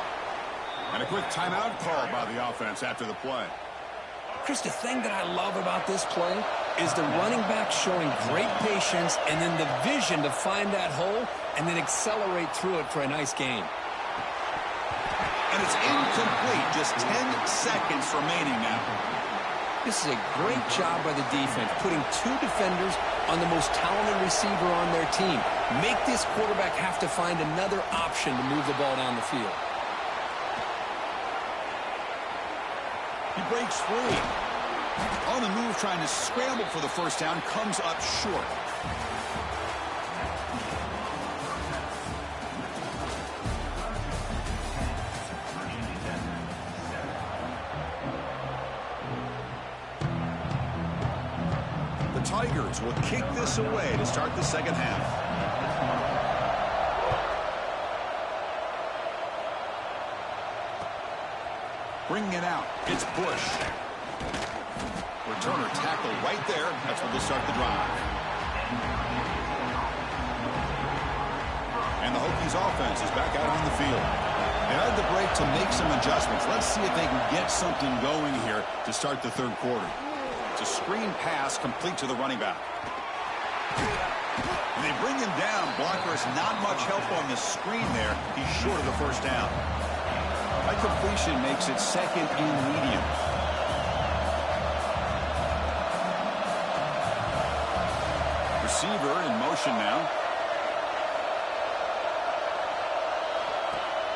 And a quick timeout called by the offense after the play. Chris, the thing that I love about this play is the running back showing great patience and then the vision to find that hole and then accelerate through it for a nice gain. And it's incomplete. Just 10 seconds remaining now. This is a great job by the defense, putting 2 defenders on the most talented receiver on their team. Make this quarterback have to find another option to move the ball down the field. He breaks free. On the move, trying to scramble for the first down, comes up short. The Tigers will kick this away to start the second half. Bringing it out, it's Bush. Returner tackle right there. That's where they'll start the drive. And the Hokies offense is back out on the field. They had the break to make some adjustments. Let's see if they can get something going here to start the third quarter. It's a screen pass complete to the running back. And they bring him down. Blocker has not much help on the screen there. He's short of the first down. That completion makes it second and medium. Receiver in motion now.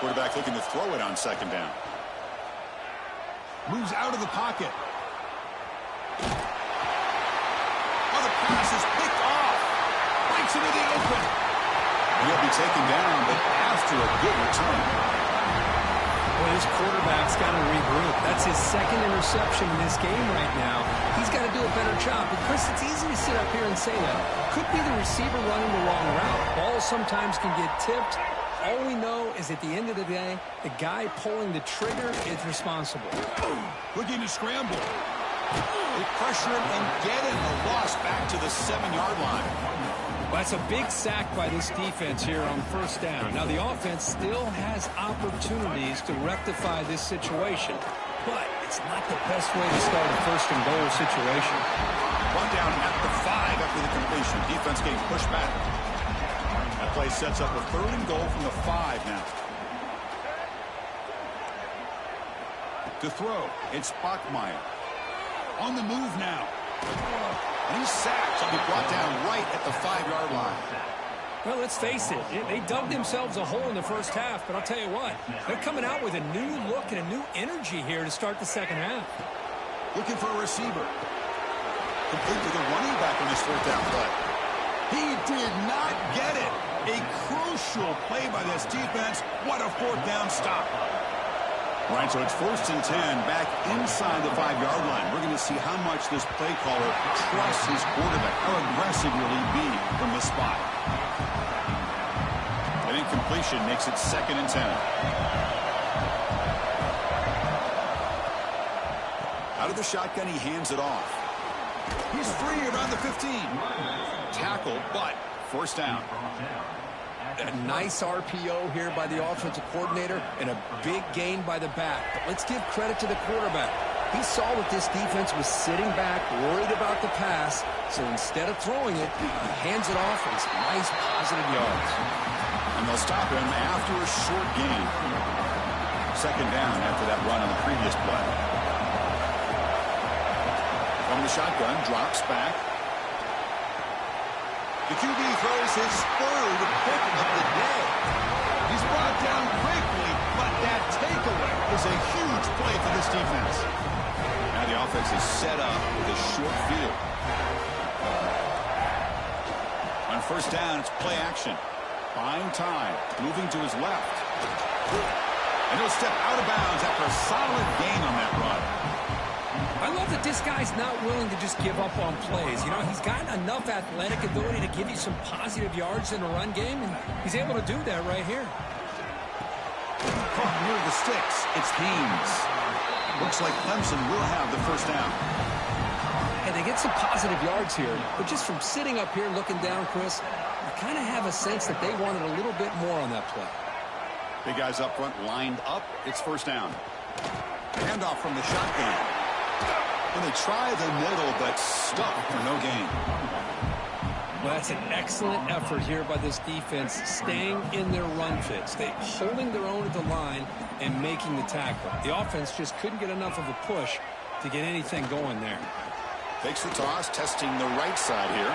Quarterback looking to throw it on second down. Moves out of the pocket. Oh, the pass is picked off. Breaks into the open. He'll be taken down, but after a good return. Well, this quarterback's got to regroup. That's his second interception in this game right now. He's got to do a better job. But, Chris, it's easy to sit up here and say that. Could be the receiver running the wrong route. Balls sometimes can get tipped. All we know is at the end of the day, the guy pulling the trigger is responsible. Looking to scramble. They pressure him and get it. A loss back to the 7-yard line. Well, that's a big sack by this defense here on first down. Now, the offense still has opportunities to rectify this situation, but it's not the best way to start a first-and-goal situation. Run down at the 5 after the completion. Defense getting pushed back. That play sets up a 3rd and goal from the 5 now. To throw, it's Bachmeier. On the move now. And he's sacked. He'll be brought down right at the 5-yard line. Well, let's face it. They dug themselves a hole in the first half, but I'll tell you what. They're coming out with a new look and a new energy here to start the second half. Looking for a receiver. Complete to the running back on this 4th down play. He did not get it. A crucial play by this defense. What a 4th down stop. Right, so it's 1st and 10 back inside the 5-yard line. We're going to see how much this play caller trusts his quarterback. How aggressive will he be from this spot? An incompletion makes it 2nd and 10. Out of the shotgun, he hands it off. He's free around the 15. Tackle, but first down. A nice RPO here by the offensive coordinator and a big gain by the back. But let's give credit to the quarterback. He saw that this defense was sitting back, worried about the pass, so instead of throwing it, he hands it off for some nice positive yards. And they'll stop him after a short gain. 2nd down after that run on the previous play. From the shotgun, drops back. The QB throws his 3rd pick of the day. He's brought down quickly, but that takeaway is a huge play for this defense. Now the offense is set up with a short field. On first down, it's play action. Buying time, moving to his left. And he'll step out of bounds after a solid gain on that run. I love that this guy's not willing to just give up on plays. You know, he's got enough athletic ability to give you some positive yards in the run game, and he's able to do that right here. Caught near the sticks. It's Haynes. Looks like Clemson will have the first down. And they get some positive yards here, but just from sitting up here looking down, Chris, I kind of have a sense that they wanted a little bit more on that play. Big guys up front lined up. It's first down. Handoff from the shotgun. And they try the middle, but stuck for no gain. Well, that's an excellent effort here by this defense, staying in their run fits. They holding their own at the line and making the tackle. The offense just couldn't get enough of a push to get anything going there. Takes the toss, testing the right side here.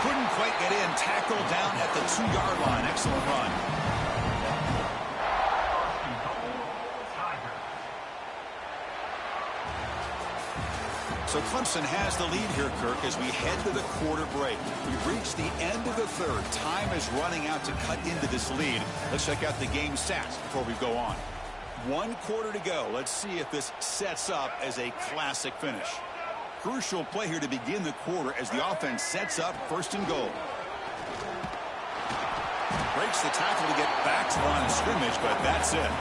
Couldn't quite get in. Tackle down at the 2-yard line. Excellent run. So Clemson has the lead here, Kirk, as we head to the quarter break. We've reached the end of the third. Time is running out to cut into this lead. Let's check out the game stats before we go on. 1 quarter to go. Let's see if this sets up as a classic finish. Crucial play here to begin the quarter as the offense sets up 1st and goal. Breaks the tackle to get back to the line of scrimmage, but that's it.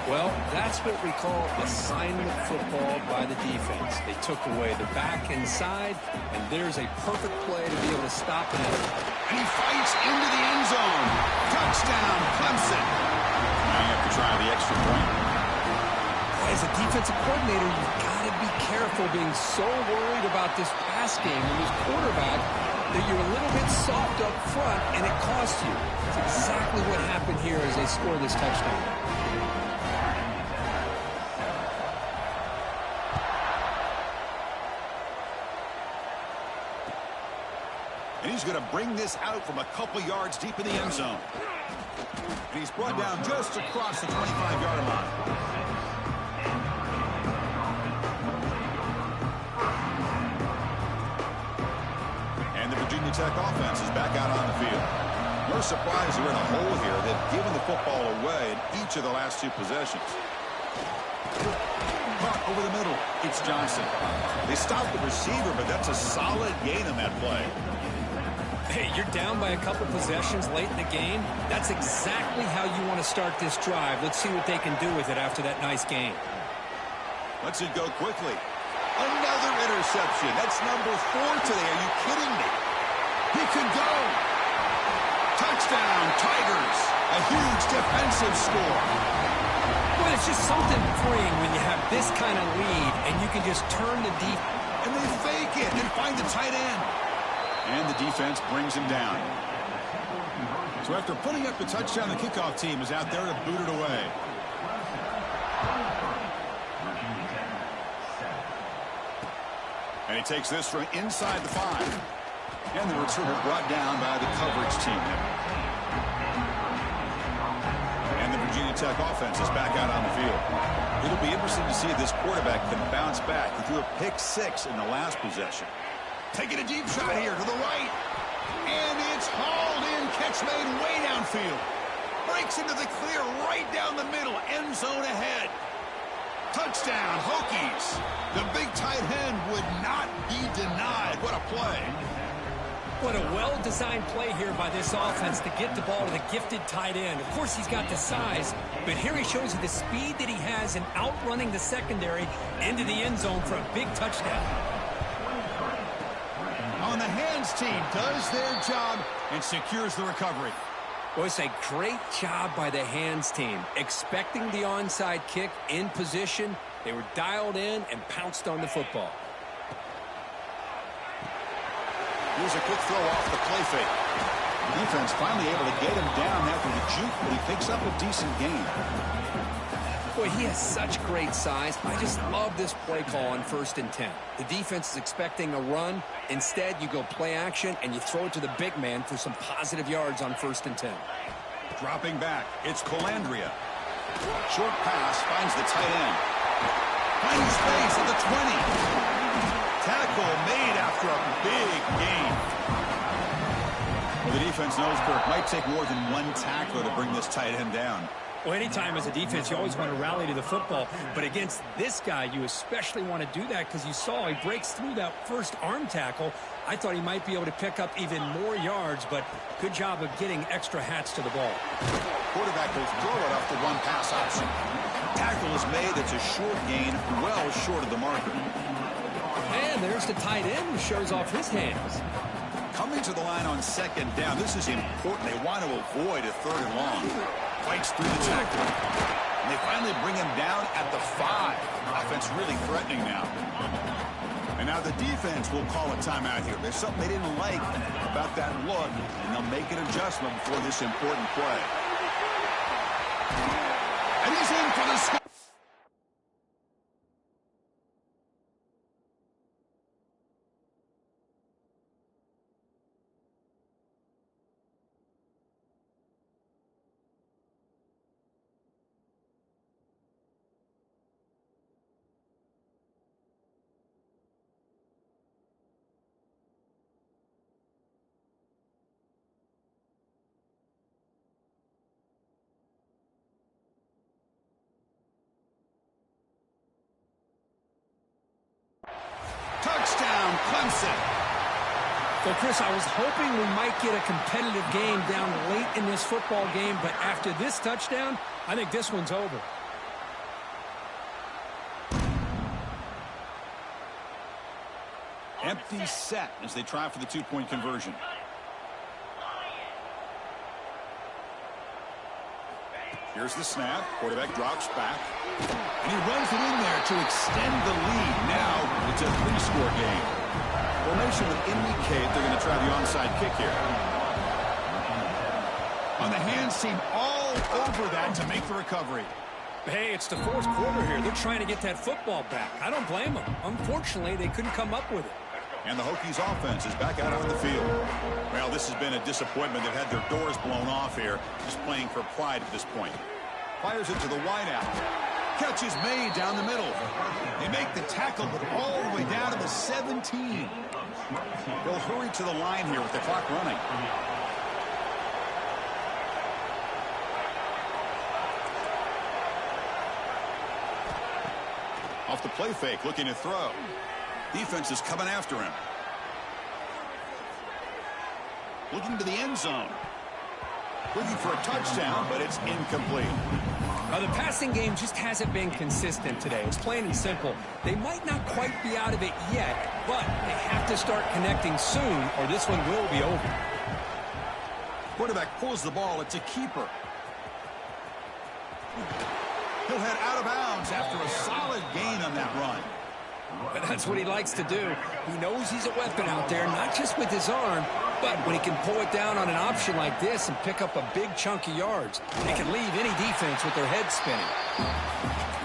Well, that's what we call assignment football by the defense. They took away the back inside, and there's a perfect play to be able to stop it. And he fights into the end zone. Touchdown, Clemson. Now you have to try the extra point. As a defensive coordinator, you've got to be careful being so worried about this pass game and this quarterback that you're a little bit soft up front, and it costs you. It's exactly what happened here as they score this touchdown. And he's going to bring this out from a couple yards deep in the end zone. And he's brought down just across the 25-yard line. And the Virginia Tech offense is back out on the field. No surprise they're in a hole here. They've given the football away in each of the last 2 possessions. Caught over the middle. It's Johnson. They stopped the receiver, but that's a solid gain on that play. Hey, you're down by a couple possessions late in the game. That's exactly how you want to start this drive. Let's see what they can do with it after that nice game. Lets it go quickly. Another interception. That's number 4 today. Are you kidding me? He could go. Touchdown, Tigers. A huge defensive score. Well, it's just something freeing when you have this kind of lead and you can just turn the defense. And they fake it and find the tight end. And the defense brings him down. So after putting up the touchdown, the kickoff team is out there to boot it away. And he takes this from inside the 5. And the returner brought down by the coverage team. And the Virginia Tech offense is back out on the field. It'll be interesting to see if this quarterback can bounce back. He threw a pick-6 in the last possession. Taking a deep shot here to the right. And it's hauled in. Catch made way downfield. Breaks into the clear right down the middle. End zone ahead. Touchdown, Hokies. The big tight end would not be denied. What a play. What a well-designed play here by this offense to get the ball to the gifted tight end. Of course, he's got the size, but here he shows you the speed that he has in outrunning the secondary into the end zone for a big touchdown. On the hands team does their job and secures the recovery. Well, it's a great job by the hands team. Expecting the onside kick in position, they were dialed in and pounced on the football. Here's a quick throw off the play fake. Defense finally able to get him down after the juke, but he picks up a decent gain. Boy, he has such great size. I just love this play call on 1st and 10. The defense is expecting a run. Instead, you go play action, and you throw it to the big man for some positive yards on 1st and 10. Dropping back, it's Colandrea. Short pass finds the tight end. Finds space at the 20. Tackle made after a big gain. Well, the defense knows Kirk might take more than one tackler to bring this tight end down. Well, anytime as a defense, you always want to rally to the football. But against this guy, you especially want to do that because you saw he breaks through that first arm tackle. I thought he might be able to pick up even more yards, but good job of getting extra hats to the ball. Quarterback will throw it off the one pass option. Tackle is made. It's a short gain, well short of the marker. And there's the tight end who shows off his hands. Coming to the line on 2nd down. This is important. They want to avoid a 3rd and long. Fights through the tackle. And they finally bring him down at the 5. Offense really threatening now. And now the defense will call a timeout here. There's something they didn't like about that look, and they'll make an adjustment before this important play. And he's in for the score. from Clemson. So, Chris, I was hoping we might get a competitive game down late in this football game, but after this touchdown, I think this one's over. Empty set as they try for the two-point conversion. Here's the snap. Quarterback drops back. And he runs it in there to extend the lead. Now it's a 3-score game. Formation would indicate they're going to try the onside kick here. On the hands team all over that to make the recovery. Hey, it's the fourth quarter here. They're trying to get that football back. I don't blame them. Unfortunately, they couldn't come up with it. And the Hokies offense is back out on the field. Well, this has been a disappointment. They've had their doors blown off here, just playing for pride at this point. Fires it to the wideout. Catch is made down the middle. They make the tackle, but all the way down to the 17. They'll hurry to the line here with the clock running. Off the play fake, looking to throw. Defense is coming after him. Looking to the end zone. Looking for a touchdown, but it's incomplete. The passing game just hasn't been consistent today. It's plain and simple. They might not quite be out of it yet, but they have to start connecting soon, or this one will be over. Quarterback pulls the ball. It's a keeper. He'll head out of bounds after a solid gain on that run. But that's what he likes to do. He knows he's a weapon out there, not just with his arm, but when he can pull it down on an option like this and pick up a big chunk of yards, they can leave any defense with their head spinning.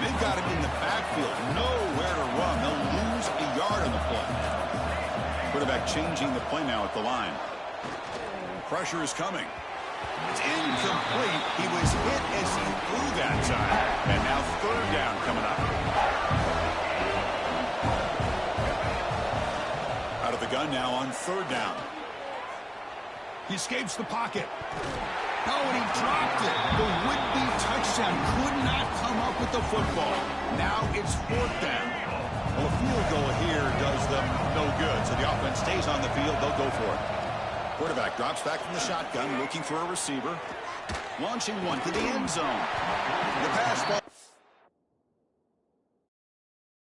They've got him in the backfield. Nowhere to run. They'll lose a yard on the play. Quarterback changing the play now at the line. Pressure is coming. It's incomplete. He was hit as he threw that time. And now third down coming up. Out of the gun now on third down. He escapes the pocket. Oh, and he dropped it. The would-be touchdown could not come up with the football. Now it's fourth down. Well, a field goal here does them no good. So the offense stays on the field. They'll go for it. Quarterback drops back from the shotgun, looking for a receiver. Launching one to the end zone. The pass ball.